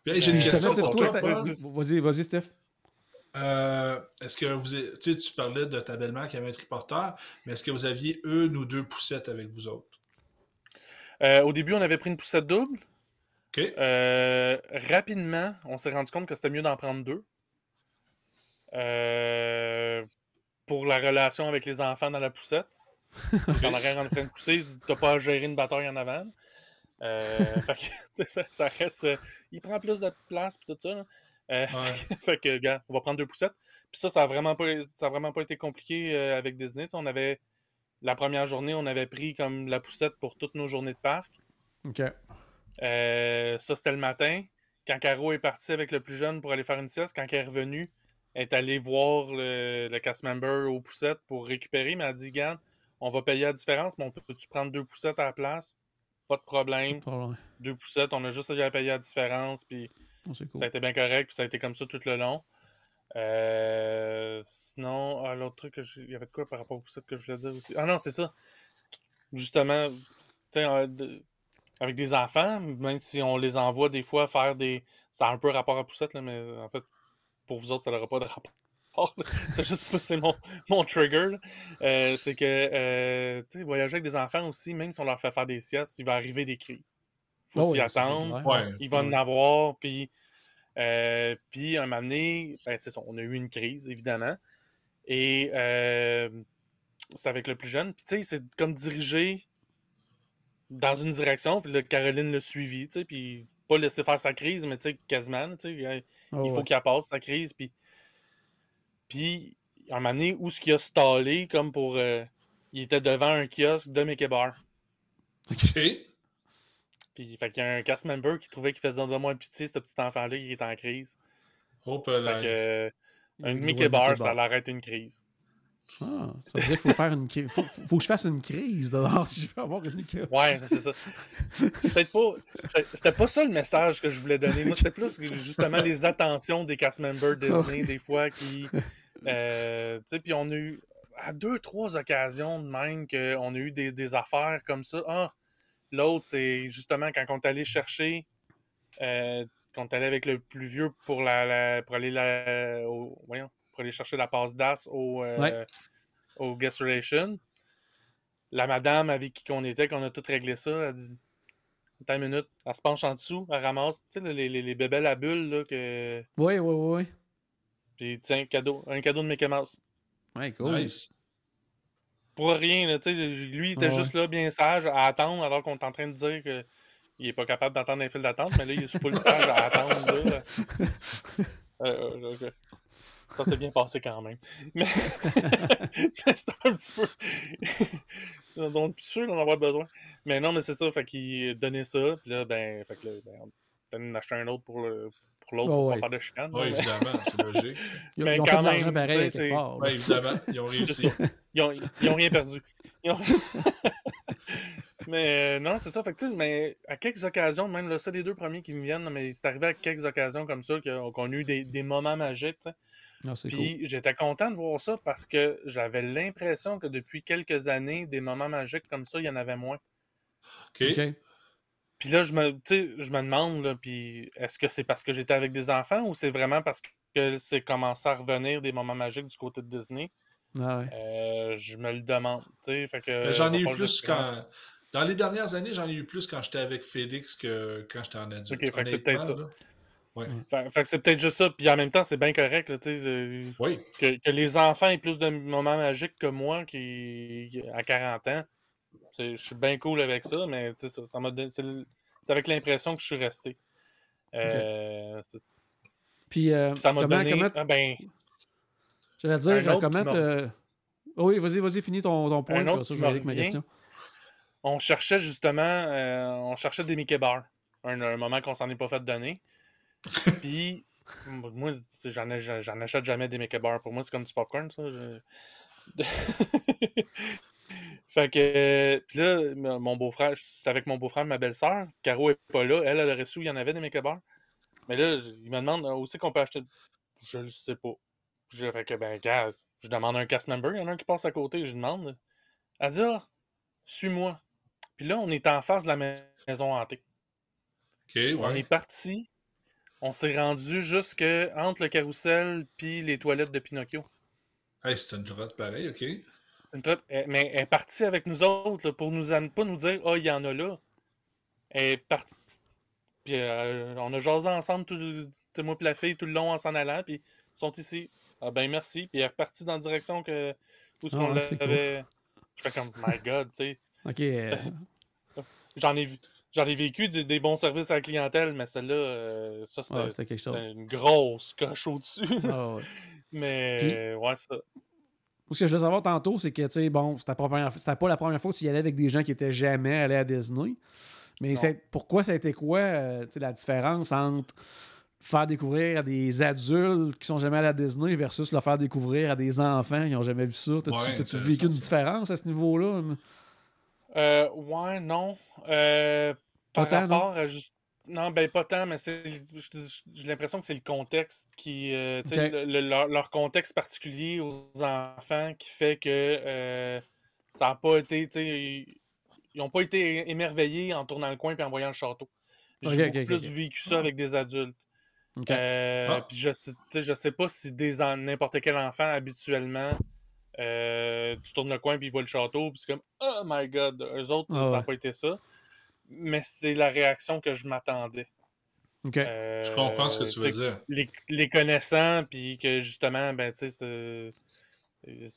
Puis j'ai une question pour toi. Vas-y, Steph. Est-ce que tu parlais de ta belle-mère qui avait un triporteur, mais est-ce que vous aviez une ou deux poussettes avec vous autres? Au début, on avait pris une poussette double. OK. Rapidement, on s'est rendu compte que c'était mieux d'en prendre 2. Pour la relation avec les enfants dans la poussette. Quand l'arrière en train de pousser, t'as pas à gérer une bataille en avant. Fait que ça reste. Il prend plus de place et tout ça. Là. Fait que, gars, on va prendre 2 poussettes. Puis ça a vraiment pas été compliqué avec Disney. T'sais, on avait. La première journée, on avait pris comme la poussette pour toutes nos journées de parc. OK. Ça, c'était le matin. Quand Caro est partie avec le plus jeune pour aller faire une sieste, quand elle est revenue, elle est allée voir le cast member aux poussettes pour récupérer, mais elle a dit, Garde, on va payer la différence, mais peux-tu prendre 2 poussettes à la place? Pas de problème. 2 poussettes, on a juste à payer la différence, puis c'est cool. Ça a été bien correct, puis ça a été comme ça tout le long. Sinon, l'autre truc, il y avait de quoi par rapport aux poussettes que je voulais dire aussi? Ah non, c'est ça. Justement, avec des enfants, même si on les envoie des fois faire des... Ça a un peu rapport à poussette, là, mais en fait, pour vous autres, ça n'aura pas de rapport. C'est juste pousser mon trigger. C'est que voyager avec des enfants aussi, même si on leur fait faire des siestes, il va arriver des crises. Il faut s'y attendre. Il va en avoir. Puis un moment donné, c'est ça, on a eu une crise, évidemment. Et c'est avec le plus jeune. Puis tu sais, c'est comme dirigé dans une direction. Puis là, Caroline l'a suivi. Puis pas laisser faire sa crise, mais tu sais, quasiment. Il faut qu'elle passe sa crise. Puis, un moment donné, où ce qu'il a stallé, comme pour... il était devant un kiosque de Mickey Bar. OK. Puis, fait qu'il y a un cast member qui trouvait qu'il faisait de moins pitié, ce petit enfant-là qui est en crise. Fait que... un Mickey Bar, ça l'arrête une crise. Ah, ça veut dire qu'il faut faire une crise. Faut que je fasse une crise dehors si je veux avoir une crise. Ouais, c'est ça. Peut-être pas. C'était pas ça le message que je voulais donner. Moi, c'était plus justement les attentions des cast members Disney, des fois, qui. Tu sais, puis on a eu. À 2-3 occasions de même qu'on a eu des affaires comme ça. Ah, l'autre, c'est justement quand on est allé chercher. Quand on est allé avec le plus vieux pour aller chercher la passe d'as au Guest Relation. La madame avec qui on était, qu'on a tout réglé ça, elle dit attends une minute, elle se penche en dessous, elle ramasse, tu sais, les bébelles à bulles, là, que... Oui. Puis tiens, un cadeau de Mickey Mouse. Ouais, cool. Nice. Pour rien, là, tu sais, lui, il était juste là, bien sage, à attendre, alors qu'on est en train de dire que il est pas capable d'entendre un fil d'attente, mais là, il est full sage à attendre, là. Ça s'est bien passé quand même. Mais c'était un petit peu... Donc, plus sûr d'en avoir besoin. Mais non, mais c'est ça, fait qu'il donnait ça, puis là, on donnait d'acheter un autre pour l'autre pour pas faire de chicane. Oui, évidemment, c'est logique. Ils ont fait de l'argent pareil quelque part. Oui, évidemment, ils ont réussi. Ils ont rien perdu. Mais non, c'est ça. Fait que, mais à quelques occasions, même là, ça, les 2 premiers qui me viennent, mais c'est arrivé à quelques occasions comme ça qu'on a eu des moments magiques. Puis j'étais content de voir ça parce que j'avais l'impression que depuis quelques années, des moments magiques comme ça, il y en avait moins. OK. Puis là, je me demande, là, puis est-ce que c'est parce que j'étais avec des enfants ou c'est vraiment parce que c'est commencé à revenir des moments magiques du côté de Disney? Je me le demande. Fait que, j'en ai eu plus quand... Dans les dernières années, j'en ai eu plus quand j'étais avec Félix que quand j'étais en adulte. OK, fait que c'est peut-être ça. Ouais. Fait que c'est peut-être juste ça. Puis en même temps, c'est bien correct là, que les enfants aient plus de moments magiques que moi qui à 40 ans. Je suis bien cool avec ça, mais ça m'a donné. C'est avec l'impression que je suis resté. Puis ça m'a donné. J'allais dire, comment oui, vas-y, finis ton point. Un autre ça, je vais avec ma question. On cherchait justement des Mickey Bars. Un moment qu'on s'en est pas fait donner. Puis, moi, j'en achète jamais des Mickey Bars. Pour moi, c'est comme du popcorn, ça. Fait que, puis là, mon beau-frère, j'étais avec mon beau-frère et ma belle-sœur. Caro est pas là. Elle aurait su, il y en avait des Mickey Bars. Mais là, il me demande où c'est qu'on peut acheter. Je le sais pas. Fait que, regarde, je demande un cast member. Il y en a un qui passe à côté. Je demande. Elle dit, suis-moi. Puis là, on est en face de la maison hantée. OK, ouais. On est parti. On s'est rendu jusque entre le carrousel puis les toilettes de Pinocchio. Hey, c'est une trotte pareil, OK. Mais elle est partie avec nous autres là, pour pas nous dire il y en a là. Elle est partie. Puis on a jasé ensemble, moi et la fille, tout le long en s'en allant. Puis ils sont ici. Ah ben merci. Puis elle est repartie dans la direction où ce qu'on ouais, c'est cool. l'avait. Je fais comme, my God, tu sais. OK. J'en ai vécu des bons services à la clientèle, mais celle-là, ça, C'était quelque chose. c'était une grosse coche au-dessus. Ah, ouais. Mais, ouais, ça. Ce que je voulais savoir tantôt, c'est que, tu sais, bon, c'était pas la première fois que tu y allais avec des gens qui étaient jamais allés à Disney. Mais pourquoi ça a été quoi, tu sais, la différence entre faire découvrir à des adultes qui sont jamais allés à Disney versus le faire découvrir à des enfants qui n'ont jamais vu ça? T'as-tu vécu une différence à ce niveau-là? Ouais, non. Pas Par tant, rapport à juste. Non, ben pas tant, mais j'ai l'impression que c'est le contexte qui. Tu sais, Ok. leur contexte particulier aux enfants qui fait que ça n'a pas été. Tu sais, ils n'ont pas été émerveillés en tournant le coin et en voyant le château. J'ai beaucoup plus vécu ça avec des adultes. OK. Puis je sais pas si n'importe quel enfant habituellement. Tu tournes le coin puis ils voient le château puis c'est comme oh my god, eux autres ça n'a pas été ça, mais c'est la réaction que je m'attendais. OK. Je comprends ce que tu veux dire. Les connaissant puis que justement ben tu sais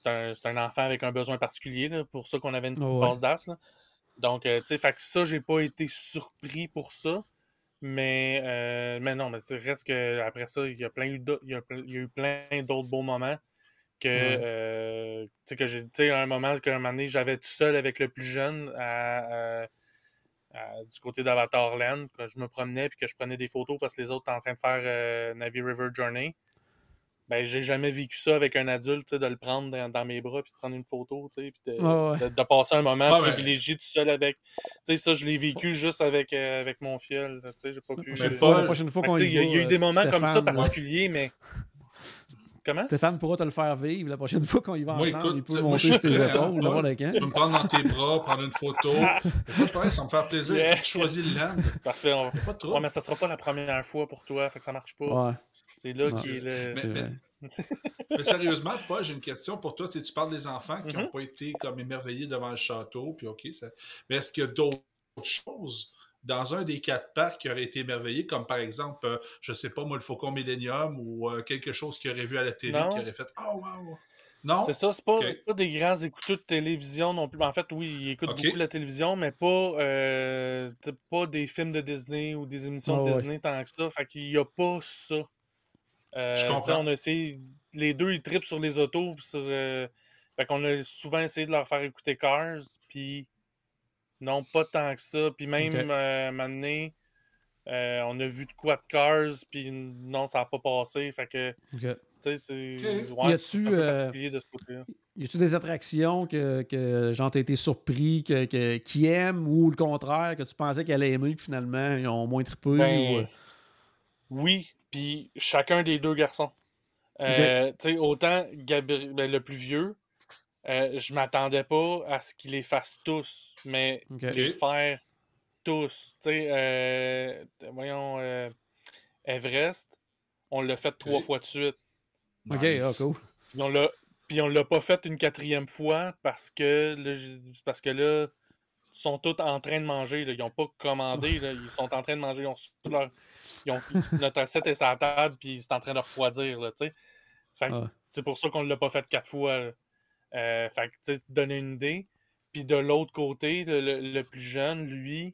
c'est un enfant avec un besoin particulier là, pour ça qu'on avait une passe d'as là. Donc tu sais fait que ça j'ai pas été surpris pour ça, mais non, mais c'est reste que après ça il y a eu plein d'autres beaux moments que tu sais à un moment donné j'avais tout seul avec le plus jeune du côté d'Avatar Land, quand je me promenais puis que je prenais des photos parce que les autres étaient en train de faire Na'vi River Journey. Ben j'ai jamais vécu ça avec un adulte, de le prendre dans mes bras puis de prendre une photo, puis de passer un moment privilégié tout seul avec. Ça je l'ai vécu juste avec mon fiel, j'ai pas pu. La prochaine fois qu'on il y a eu des moments comme ça particuliers, mais comment? Stéphane pourra te le faire vivre la prochaine fois qu'on y va ensemble. Écoute, il peut monter sur tes épaules, n'importe quand. Tu peux me prendre dans tes bras, prendre une photo. Ça me fait plaisir. Yeah. Tu choisis le land. Parfait. Pas trop. Ouais, mais ça sera pas la première fois pour toi, fait que ça marche pas. Ouais. C'est là qui est le... Mais sérieusement, Paul, j'ai une question pour toi. Tu parles des enfants qui n'ont pas été comme émerveillés devant le château, puis OK, mais est-ce qu'il y a d'autres choses dans un des 4 parcs qui aurait été émerveillé, comme par exemple, je sais pas moi, le Faucon Millennium ou quelque chose qu'il aurait vu à la télé qui aurait fait « Oh, wow! » Non? C'est ça, c'est pas des grands écouteurs de télévision non plus. En fait, oui, ils écoutent beaucoup la télévision, mais pas des films de Disney ou des émissions de Disney tant que ça. Fait qu'il y a pas ça. Je comprends. On a essayé, les deux, ils trippent sur les autos. Fait qu'on a souvent essayé de leur faire écouter Cars, puis non, pas tant que ça. Puis même, un moment donné, on a vu de quoi de Cars, puis non, ça n'a pas passé. Fait que, tu sais, c'est un peu particulier de ce côté-là. Y a-tu des attractions que genre, t'as été surpris, qui aiment, ou le contraire, que tu pensais qu'elle allait aimer, puis finalement, ils ont moins trippé? Ben, oui, puis chacun des deux garçons. Tu sais, autant Gabriel, le plus vieux, je m'attendais pas à ce qu'ils les fassent tous, mais les faire tous. Tu sais, voyons, Everest, on l'a fait 3 fois de suite. Nice. Cool. Puis on l'a pas fait une 4e fois parce que là, ils sont tous en train de manger. Là. Ils n'ont pas commandé. Là. Ils sont en train de manger. Notre assiette est sur la table puis c'est en train de refroidir. Là, c'est pour ça qu'on ne l'a pas fait 4 fois. Fait que, donner une idée. Puis de l'autre côté, le plus jeune, lui,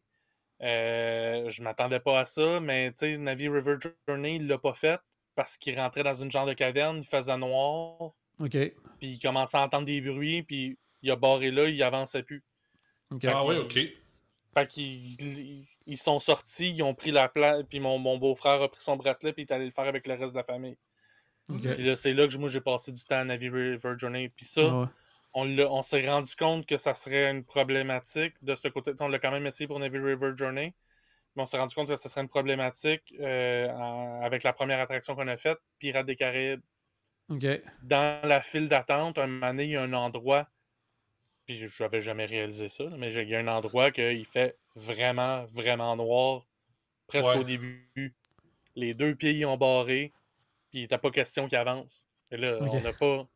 je m'attendais pas à ça, mais Na'vi River Journey, il l'a pas fait parce qu'il rentrait dans une genre de caverne, il faisait noir. Puis il commençait à entendre des bruits, puis il a barré là, il avançait plus. Fait qu'ils sont sortis, ils ont pris la place, puis mon beau-frère a pris son bracelet, puis il est allé le faire avec le reste de la famille. Puis là, c'est là que moi j'ai passé du temps à Na'vi River Journey. Puis ça, on s'est rendu compte que ça serait une problématique de ce côté. On l'a quand même essayé pour Na'vi River Journey, mais on s'est rendu compte que ça serait une problématique avec la première attraction qu'on a faite, Pirates des Caraïbes. Dans la file d'attente, un moment donné, il y a un endroit, puis je n'avais jamais réalisé ça, mais il y a un endroit qu'il fait vraiment, vraiment noir, presque au début. Les 2 pieds ils ont barré, puis il n'était pas question qu'il avance. Et là, on n'a pas...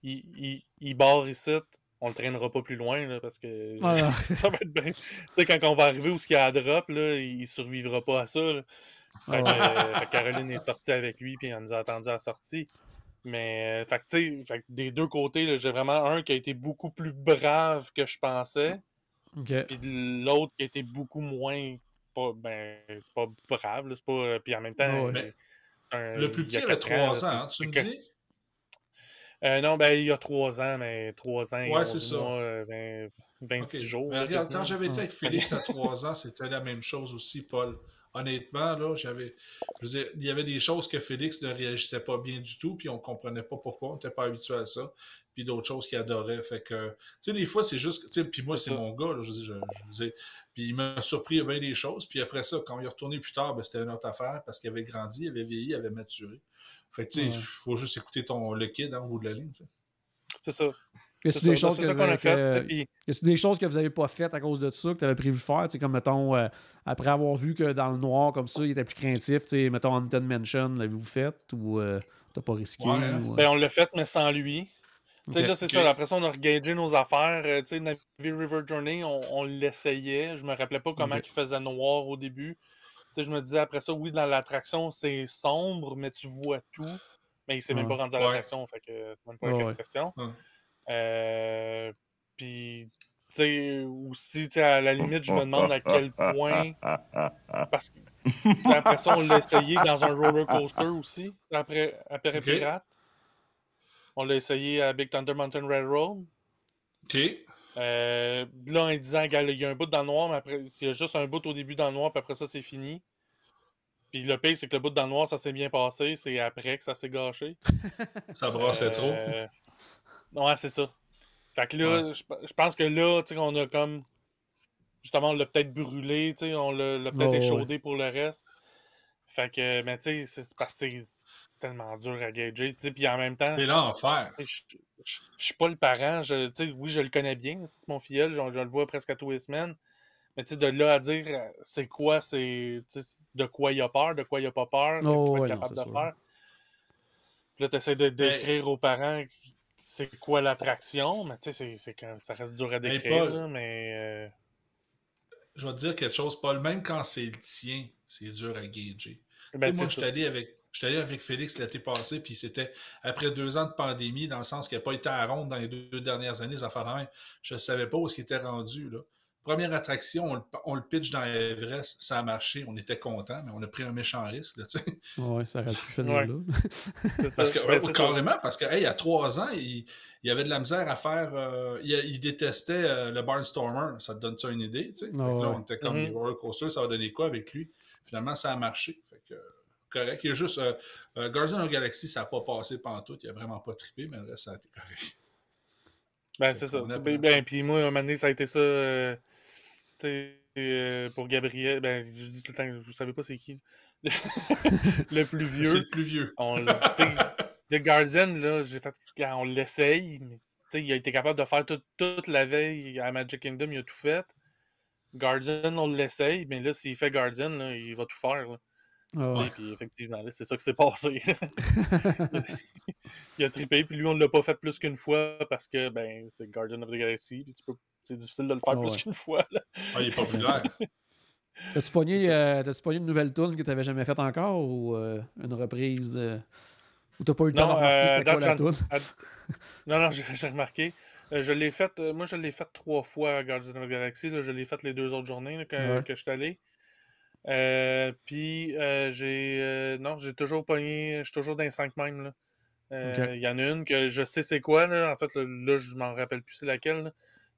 Il barre ici, on le traînera pas plus loin, là, parce que Voilà. ça va être bien. Tu sais, quand on va arriver où il y a la drop, là, il survivra pas à ça. Là. Fait que Caroline est sortie avec lui, puis elle nous a attendu à la sortie. Mais, fait que, tu sais, fait que des deux côtés, là, j'ai vraiment un qui a été beaucoup plus brave que je pensais, OK. puis l'autre qui a été beaucoup moins. C'est pas brave, là, c'est pas. Puis en même temps, Ouais. Le plus il y a petit avait 4 ans, 3 ans, là, hein, tu me dis? non, ben, il y a 3 ans, mais 3 ans et Ouais, c'est 11 ça. mois, OK. 26 jours. Mais Là, regarde, quand quasiment. j'avais été Ah. avec Félix à 3 ans, c'était la même chose aussi, Paul. Honnêtement, là, je veux dire, il y avait des choses que Félix ne réagissait pas bien du tout, puis on comprenait pas pourquoi, on n'était pas habitué à ça, puis d'autres choses qu'il adorait. Fait que, tu sais, des fois, c'est juste, tu sais, puis moi, c'est mon gars, là, je veux dire, puis il m'a surpris à bien des choses, puis après ça, quand il est retourné plus tard, ben, c'était une autre affaire, parce qu'il avait grandi, il avait vieilli, il avait maturé. Fait que, tu sais, il faut juste écouter le kid en haut de la ligne, tu sais. C'est ça. Y a-tu des choses c'est ça qu'on a fait. Puis... Y a-tu des choses que vous n'avez pas faites à cause de ça, que tu avais prévu faire? Tu sais, comme, mettons, après avoir vu que dans le noir, comme ça, il était plus craintif, tu sais, mettons, Haunted Mansion, l'avez-vous fait ou t'as pas risqué? Ouais, hein? Ou, Ben, on l'a fait, mais sans lui. Tu sais, là, c'est ça. Après ça, on a regagé nos affaires. Tu sais, Navy River Journey, on l'essayait. Je me rappelais pas comment il faisait noir au début. Tu sais, je me disais, après ça, oui, dans l'attraction, c'est sombre, mais tu vois tout. Mais il s'est même pas rendu à l'attraction, fait que c'est même pas la question. Puis, tu sais, aussi, à la limite, je me demande à quel point. Parce que après ça, on l'a essayé dans un roller coaster aussi, après Pirate. On l'a essayé à Big Thunder Mountain Railroad. OK. Là, en disant qu'il y a un bout dans le noir, mais après, il y a juste un bout au début dans le noir, puis après ça, c'est fini. Puis le pire, c'est que le bout dans le noir, ça s'est bien passé. C'est après que ça s'est gâché. Ça brassait trop. Ouais, c'est ça. Fait que là, je pense que là, tu sais, on a comme. Justement, on l'a peut-être brûlé, tu sais, on l'a peut-être échaudé pour le reste. Fait que, mais tu sais, c'est parce que c'est tellement dur à gager, tu sais, puis en même temps... C'est l'enfer. Je suis pas le parent, tu sais, oui, je le connais bien, c'est mon filleul, je le vois presque à tous les semaines, mais tu sais, de là à dire c'est quoi, de quoi il a peur, de quoi il a pas peur, qu'est-ce qu'il va être capable de faire. Puis là, t'essaies de décrire aux parents c'est quoi l'attraction, mais tu sais, ça reste dur à décrire, Paul, là, mais... Je vais te dire quelque chose, Paul. Même quand c'est le tien, c'est dur à gager. Ben, moi, je suis allé avec Félix l'été passé, puis c'était après 2 ans de pandémie, dans le sens qu'il n'a pas été à ronde dans les 2 dernières années, ça fait rien. Je ne savais pas où il était rendu. Là. Première attraction, on le pitch dans Everest, ça a marché, on était contents, mais on a pris un méchant risque. Oui, ça aurait pu faire là. Parce que, carrément, parce que, hey, il y a 3 ans, il avait de la misère à faire. Il détestait le Barnstormer. Ça te donne-tu une idée? Là, on était comme les roller coasters, ça va donner quoi avec lui? Finalement, ça a marché. Fait que, correct. Il y a juste Guardians of the Galaxy, ça n'a pas passé pantoute. Il n'a vraiment pas trippé, mais le reste, ça a été correct. Ben, c'est ça. Puis moi, un moment donné, ça a été ça. Pour Gabriel, ben, je dis tout le temps, vous savez pas c'est qui. Le plus vieux. C'est le plus vieux. Le Guardian, là, on l'essaye, mais il a été capable de faire toute la veille à Magic Kingdom, il a tout fait. Guardian, on l'essaye, mais là, s'il fait Guardian, là, il va tout faire. Là. Puis effectivement, là, c'est ça qui s'est passé. Il a trippé, puis lui, on ne l'a pas fait plus qu'une fois parce que ben c'est Guardian of the Galaxy, puis c'est difficile de le faire plus qu'une fois. Là. Il est populaire. T'as-tu pogné une nouvelle tune que tu n'avais jamais faite encore ou une reprise de. Ou t'as pas eu le temps de remarquer c'était quoi la tune? Non, j'ai remarqué. Je l'ai faite, moi je l'ai faite 3 fois à Guardian of the Galaxy. Là, je l'ai faite les 2 autres journées là, que je suis allé. Puis j'ai toujours pogné, je suis toujours dans les 5 mêmes. Là. Il y en a une que je sais c'est quoi. Là. En fait, là je m'en rappelle plus c'est laquelle. Là.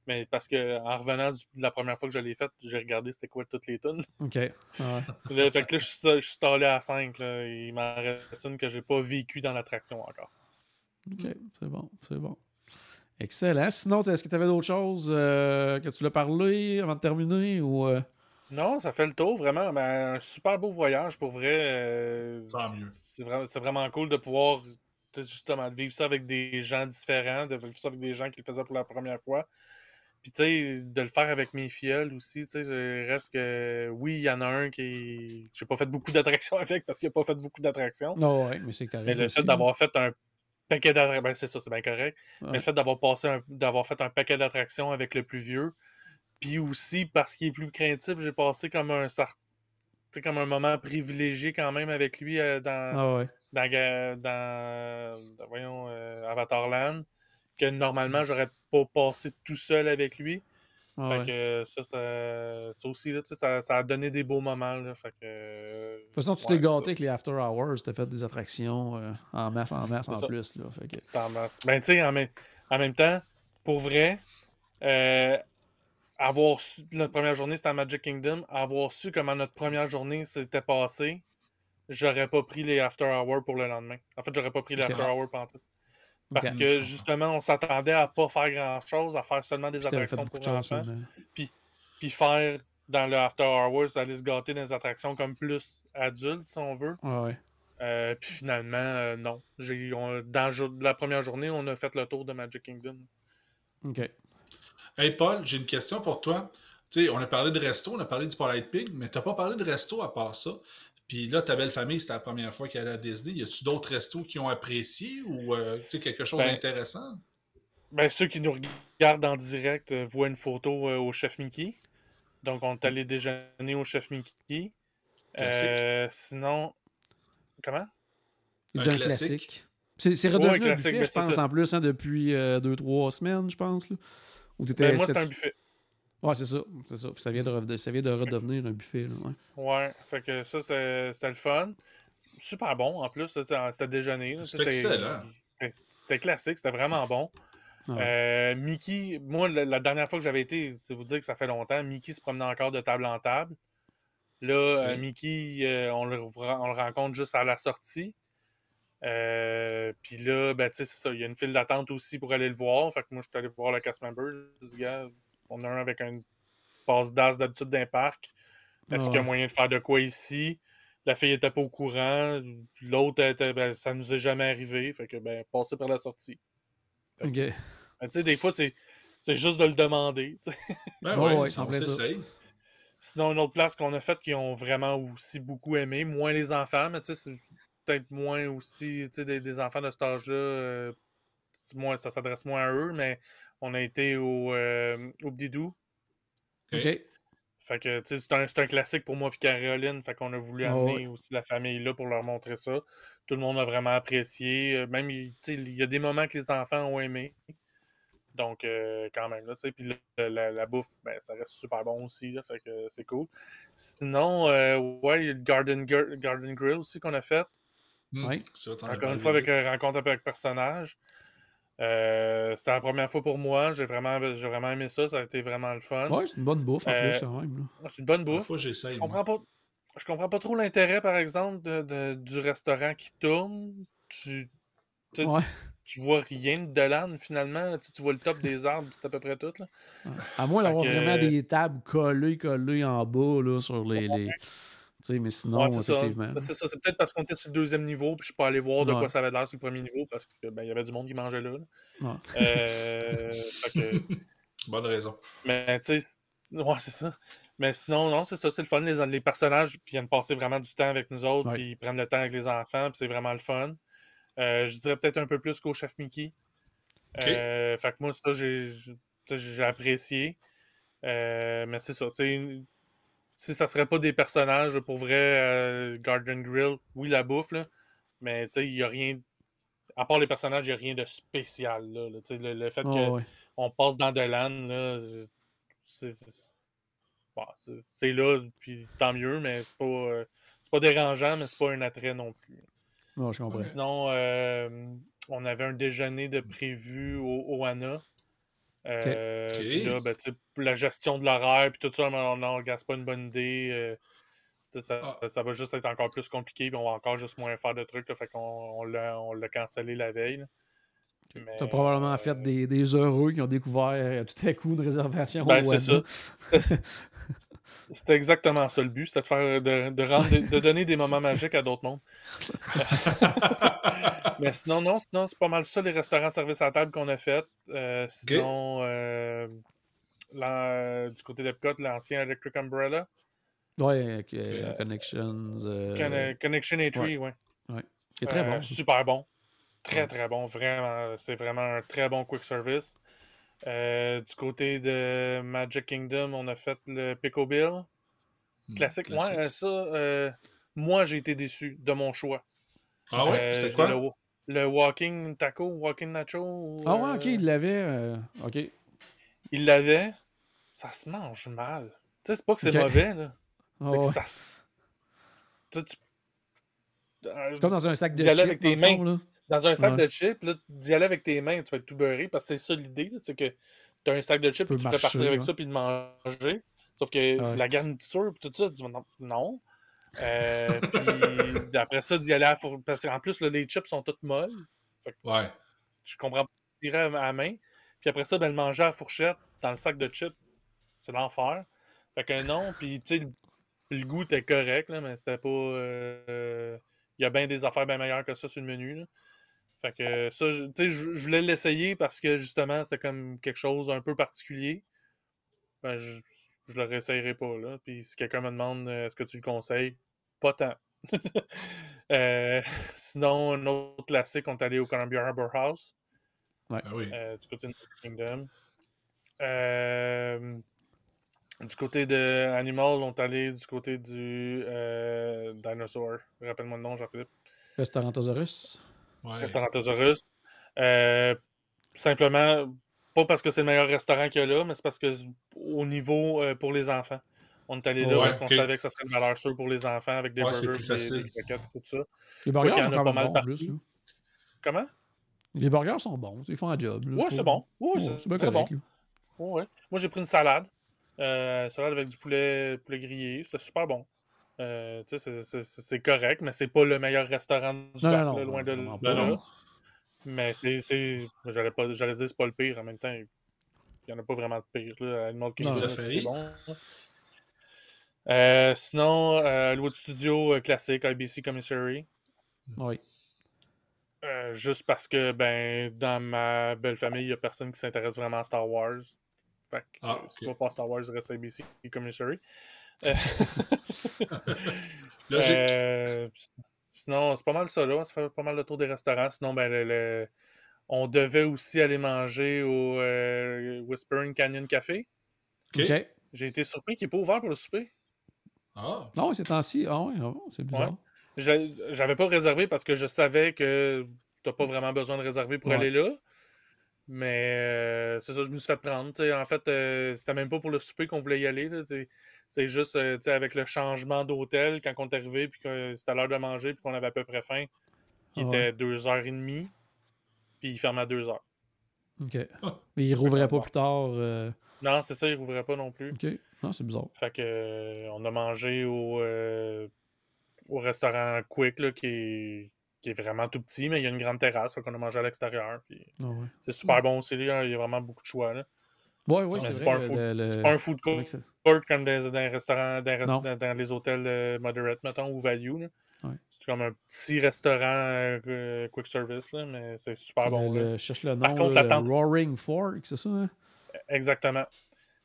Mais parce que en revenant de la première fois que je l'ai faite, j'ai regardé c'était quoi toutes les tunes. OK. Fait que là, je suis stallé à 5. Là. Il m'en reste une que j'ai pas vécue dans l'attraction encore. OK, c'est bon. Excellent. Sinon, est-ce que tu avais d'autres choses que tu l'as parlé avant de terminer ou Non, ça fait le tour, vraiment. Ben, un super beau voyage, pour vrai. Tant mieux. C'est vraiment cool de pouvoir, justement, de vivre ça avec des gens différents, de vivre ça avec des gens qui le faisaient pour la première fois. Puis, tu sais, de le faire avec mes filleuls aussi, tu sais, reste que, oui, il y en a un qui... J'ai pas fait beaucoup d'attractions avec parce qu'il a pas fait beaucoup d'attractions. Non, ouais, mais c'est correct. Mais le fait d'avoir fait un paquet d'attractions. Ben, c'est ça, c'est bien correct. Ouais. Mais le fait d'avoir fait un paquet d'attractions avec le plus vieux, puis aussi, parce qu'il est plus craintif, j'ai passé comme comme un moment privilégié quand même avec lui Ah ouais. voyons, Avatarland, que normalement, j'aurais pas passé tout seul avec lui. Ah Fait ouais. que ça aussi, là, ça a donné des beaux moments. Là, fait que, De toute façon, tu ouais, t'es gâté avec les After Hours, t'as fait des attractions en masse c'est en ça. plus. Là, fait que... En masse. Ben, tu sais, en même temps, pour vrai, avoir su, notre première journée, c'était à Magic Kingdom, avoir su comment notre première journée s'était passée, j'aurais pas pris les After Hours pour le lendemain. En fait, j'aurais pas pris les Ok. After Hours pendant tout. Parce Ok. que, Je comprends. justement, on s'attendait à pas faire grand-chose, à faire seulement des Puis t'avais fait attractions beaucoup de pour choses, enfants. finalement. Puis faire, dans le After Hours, aller se gâter dans les attractions comme plus adultes, si on veut. Ouais. Puis finalement, non. La première journée, on a fait le tour de Magic Kingdom. OK. Hey Paul, j'ai une question pour toi. Tu sais, on a parlé de resto, on a parlé du Spotlight Pig, mais t'as pas parlé de resto à part ça. Puis là, ta belle famille, c'était la première fois qu'elle allait à Disney. Y a-tu d'autres restos qui ont apprécié ou tu sais, quelque chose Ben, d'intéressant? ceux qui nous regardent en direct voient une photo au Chef Mickey. Donc, on est allé déjeuner au Chef Mickey. Classique. Sinon, comment? Il Un dit un classique. classique. C'est Ouais, redevenu un classique, buffet, ben, je c'est pense, ça. en plus, hein, depuis 2-3 semaines, je pense. Là. Ou Ben, moi, c'est un buffet. Ouais, c'est ça. C'est ça. Ça vient de redevenir un buffet. Là, ouais. Ouais, fait que ça, c'était le fun. Super bon, en plus. C'était déjeuner. Là, C'est excellent. C'était classique, c'était vraiment bon. Ah ouais. Mickey, moi, la dernière fois que j'avais été, c'est vous dire que ça fait longtemps, Mickey se promenait encore de table en table. Là, Ok. Mickey, on le rencontre juste à la sortie. Puis là, ben, tu sais, c'est ça. Il y a une file d'attente aussi pour aller le voir. Fait que moi, je suis allé voir le cast member. Je dis, gars, on a un avec un passe d'as d'habitude d'un parc. Est-ce qu'il y a Ouais. moyen de faire de quoi ici? La fille était pas au courant. L'autre, ben, ça nous est jamais arrivé. Fait que, ben, passer par la sortie. Fait OK. que, ben, tu sais, des fois, c'est juste de le demander. Tu sais. Ben Ouais, ouais, ouais, on en plein ça. s'essaye. Sinon, une autre place qu'on a faite qui ont vraiment aussi beaucoup aimé, moins les enfants, mais tu sais, c'est peut-être moins aussi, tu sais, des enfants de cet âge-là, ça s'adresse moins à eux, mais on a été au Bdidou. Ok. OK. Fait que, tu sais, c'est un classique pour moi et Caroline. Fait qu'on a voulu Ah ouais. amener aussi la famille là pour leur montrer ça. Tout le monde a vraiment apprécié. Même, tu sais, il y a des moments que les enfants ont aimé. Donc, quand même, là, tu sais. Puis la bouffe, ben, ça reste super bon aussi, là. Fait que c'est cool. Sinon, ouais, il y a le Garden Grill aussi qu'on a fait. Ouais. Ça, t'en as Encore une parlé fois, avec vite. rencontre avec personnage. C'était la première fois pour moi. J'ai vraiment aimé ça. Ça a été vraiment le fun. Ouais, c'est une bonne bouffe en plus, quand même. Là. C'est une bonne La bouffe. fois, j'essaye, Je moi. comprends pas trop l'intérêt, par exemple, du restaurant qui tourne. Tu Ouais. tu vois rien de l'âne, finalement. Là. Tu vois le top des arbres, c'est à peu près tout. Là. Ouais. À moins Fait d'avoir que, vraiment des tables collées en bas là, sur les... Tu sais, mais ouais, sinon, c'est ça. effectivement. C'est ça. C'est peut-être parce qu'on était sur le deuxième niveau, puis je suis pas allé voir de Ouais. quoi ça avait l'air sur le premier niveau, parce que ben, y avait du monde qui mangeait là. Ouais. Fait que, Bonne raison. mais tu sais, ouais, c'est ça. Mais sinon, non, c'est ça, c'est le fun. Les personnages viennent passer vraiment du temps avec nous autres, Ouais. puis ils prennent le temps avec les enfants, puis c'est vraiment le fun. Je dirais peut-être un peu plus qu'au Chef Mickey. OK. Fait que moi, ça, j'ai apprécié. Mais c'est ça, tu sais, si ça serait pas des personnages, pour vrai, Garden Grill, oui, la bouffe, là, mais tu sais, il y a rien... À part les personnages, il n'y a rien de spécial, là. Tu sais, le fait Oh, ouais. qu'on passe dans de l'âne, là, bon, c'est là, puis tant mieux, mais c'est pas dérangeant, mais c'est pas un attrait non plus. Ouais, je comprends. Sinon, on avait un déjeuner de prévu au Anna. Puis là, ben, tu sais, la gestion de l'horaire, puis tout ça, non, regarde, c'est pas une bonne idée. Ça va juste être encore plus compliqué, puis on va encore juste moins faire de trucs. Là, fait qu'on l'a cancellé la veille. Là. Mais, T'as probablement fait des heureux qui ont découvert tout à coup une réservation ben, au c'est ça. Wanda. C'était exactement ça le but, c'était de donner des moments magiques à d'autres mondes. Mais sinon, non, c'est pas mal ça les restaurants service à la table qu'on a fait. Sinon, du côté d'Epcot, l'ancien Electric Umbrella. Ouais, Connections. Connection A3, ouais. Ouais. C'est très bon. Super bon. Très, très bon. Vraiment, c'est vraiment un très bon quick service. Du côté de Magic Kingdom, on a fait le Pico Bill. Classique. Classique. Ouais, ça, moi, j'ai été déçu de mon choix. Ah ouais? C'était quoi? Le Walking Taco, Walking Nacho. Ah ouais, ok, il l'avait. Ok. Il l'avait. Ça se mange mal. Tu sais, c'est pas que c'est Ok. mauvais, là. Ah C'est que ouais. ça se... Tu C'est comme dans un sac de d'y aller chips, avec dans tes le mains. fond, là. Dans un sac Ouais. de chips, là, d'y aller avec tes mains, tu vas être tout beurré, parce que c'est ça l'idée, là, c'est que tu as un sac de chips, peux puis tu pourrais partir avec marcher, ça, puis le manger. Sauf que ouais. la garniture, puis tout ça, tu vas non. Puis après ça, d'y aller à la fourchette. Parce qu'en plus, là, les chips sont toutes molles. Fait que Ouais. je comprends pas tirer à la main. Puis après ça, ben, le manger à la fourchette dans le sac de chips, c'est l'enfer. Fait que non, puis tu sais, le goût était correct, là, mais c'était pas. Il y a bien des affaires bien meilleures que ça sur le menu. Là. Fait que ça, tu sais, je voulais l'essayer parce que justement, c'était comme quelque chose d'un peu particulier. Ben, je le réessayerai pas, là. Puis si quelqu'un me demande est-ce que tu le conseilles, pas tant. Sinon, un autre classique, on est allé au Columbia Harbor House. Ouais. Ah oui. Du côté de Kingdom. Du côté de Animal, on est allé du côté du Dinosaur. Rappelle-moi le nom, Jean-Philippe. Restaurantosaurus. Ouais. Restaurantosaurus. Simplement, pas parce que c'est le meilleur restaurant qu'il y a là, mais c'est parce que au niveau pour les enfants. On est allé là Ouais, parce qu'on savait que ça serait une valeur sûre pour les enfants avec des Ouais, c'est burgers, plus facile. des croquettes, tout ça. Les Quoi burgers qu'il y sont en a quand pas même mal bons, en partout. plus. Là. Comment? Les burgers sont bons. Ils font un job. Là, Ouais, je c'est trouve. bon. Ouais, Oh, c'est bien très correct. bon. Là. Ouais. Moi, j'ai pris une salade. Salade avec du poulet grillé. C'était super bon. Tu sais, c'est correct, mais c'est pas le meilleur restaurant du bac, là, loin de vraiment Ben pas. là. non. Mais j'allais dire c'est pas le pire. En même temps, il n'y en a pas vraiment de pire. Là. Animal Kingdom, Pizza c'est Ferry. bon. Sinon, Hollywood Studio classique, IBC Commissary. Oui. Juste parce que ben dans ma belle famille, il n'y a personne qui s'intéresse vraiment à Star Wars. Fait que si tu vas pas à Star Wars, reste ABC Commissary. Logique. Sinon, c'est pas mal ça là. Ça fait pas mal le tour des restaurants. Sinon, ben on devait aussi aller manger au Whispering Canyon Café. OK. J'ai été surpris qu'il n'est pas ouvert pour le souper. Ah. Non, c'est temps-ci. Ah oui, c'est bizarre. Ouais. J'avais pas réservé parce que je savais que t'as pas vraiment besoin de réserver pour aller là. Mais c'est ça, je me suis fait prendre. T'sais, en fait, c'était même pas pour le souper qu'on voulait y aller. Là, c'est juste avec le changement d'hôtel, quand on est arrivé, puis que c'était l'heure de manger, puis qu'on avait à peu près faim, qui était 2h30, puis il fermait à 2h. OK. Mais il rouvrait pas plus tard. Non, c'est ça, il rouvrait pas non plus. OK. Non, c'est bizarre. Fait que on a mangé au restaurant Quick, là, qui est vraiment tout petit, mais il y a une grande terrasse, fait qu'on a mangé à l'extérieur. Puis c'est super bon aussi, là, il y a vraiment beaucoup de choix. Là. Oui, c'est vrai. C'est pas un food court comme dans les restaurants, dans les hôtels moderate, mettons, ou value. Là. Ouais. C'est comme un petit restaurant quick service, là, mais c'est super bon. Je cherche le nom, par contre, le Roaring Fork, c'est ça? Hein? Exactement.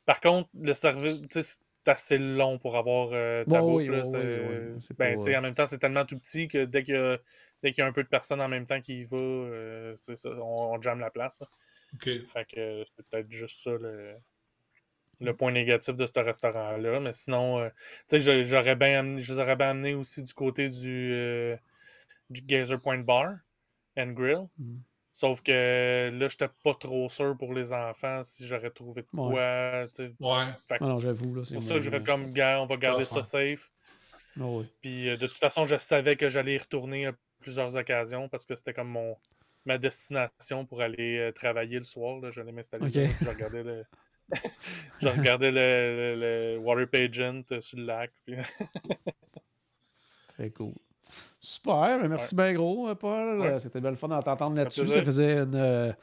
Par contre, le service, c'est assez long pour avoir ta bouffe. Là, en même temps, c'est tellement tout petit que dès qu'il y a un peu de personnes en même temps qui y va, c'est ça, on jamme la place. Là. Okay. Fait que c'est peut-être juste ça le point négatif de ce restaurant-là. Mais sinon, tu sais, je les aurais bien amenés aussi du côté du Gazer Point Bar and Grill. Sauf que là, j'étais pas trop sûr pour les enfants si j'aurais trouvé de quoi. Ouais. Non, j'avoue. Là, c'est pour ça que j'ai fait comme gars, on va garder ça safe. Puis de toute façon, je savais que j'allais y retourner à plusieurs occasions parce que c'était comme ma destination pour aller travailler le soir. Là. J'allais m'installer là. Je regardais le Water Pageant sur le lac. Puis... Très cool. Super, merci bien gros, Paul. Ouais. C'était belle fun de t'entendre là-dessus. Ça faisait une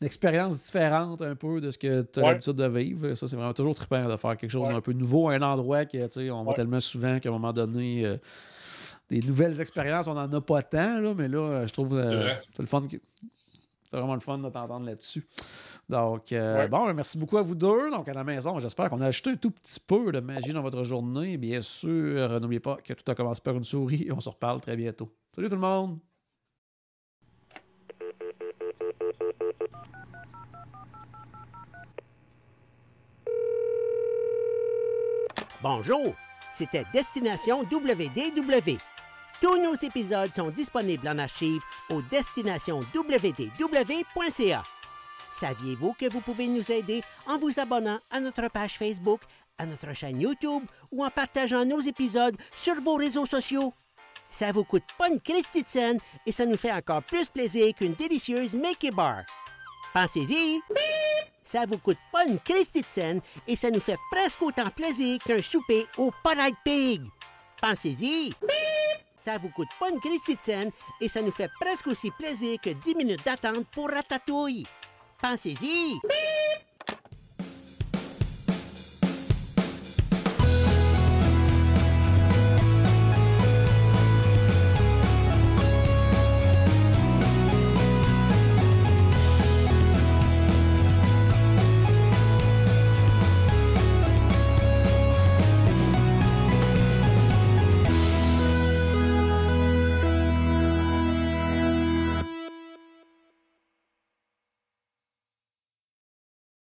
expérience différente un peu de ce que tu as l'habitude de vivre. Ça, c'est vraiment toujours trippant de faire quelque chose d'un peu nouveau, un endroit que on va tellement souvent qu'à un moment donné, des nouvelles expériences, on n'en a pas tant, là, mais là, je trouve c'est le fun. C'est vraiment le fun de t'entendre là-dessus. Donc, bon, merci beaucoup à vous deux. Donc, à la maison, j'espère qu'on a ajouté un tout petit peu de magie dans votre journée. Bien sûr, n'oubliez pas que tout a commencé par une souris et on se reparle très bientôt. Salut tout le monde! Bonjour, c'était Destination WDW. Tous nos épisodes sont disponibles en archive au destinationwdw.ca. Saviez-vous que vous pouvez nous aider en vous abonnant à notre page Facebook, à notre chaîne YouTube ou en partageant nos épisodes sur vos réseaux sociaux? Ça vous coûte pas une Christie de scène et ça nous fait encore plus plaisir qu'une délicieuse Mickey Bar. Pensez-y! Ça vous coûte pas une Christie de scène et ça nous fait presque autant plaisir qu'un souper au Polite Pig. Pensez-y! Ça vous coûte pas une Christie de scène et ça nous fait presque aussi plaisir que 10 minutes d'attente pour Ratatouille. Pensez-y!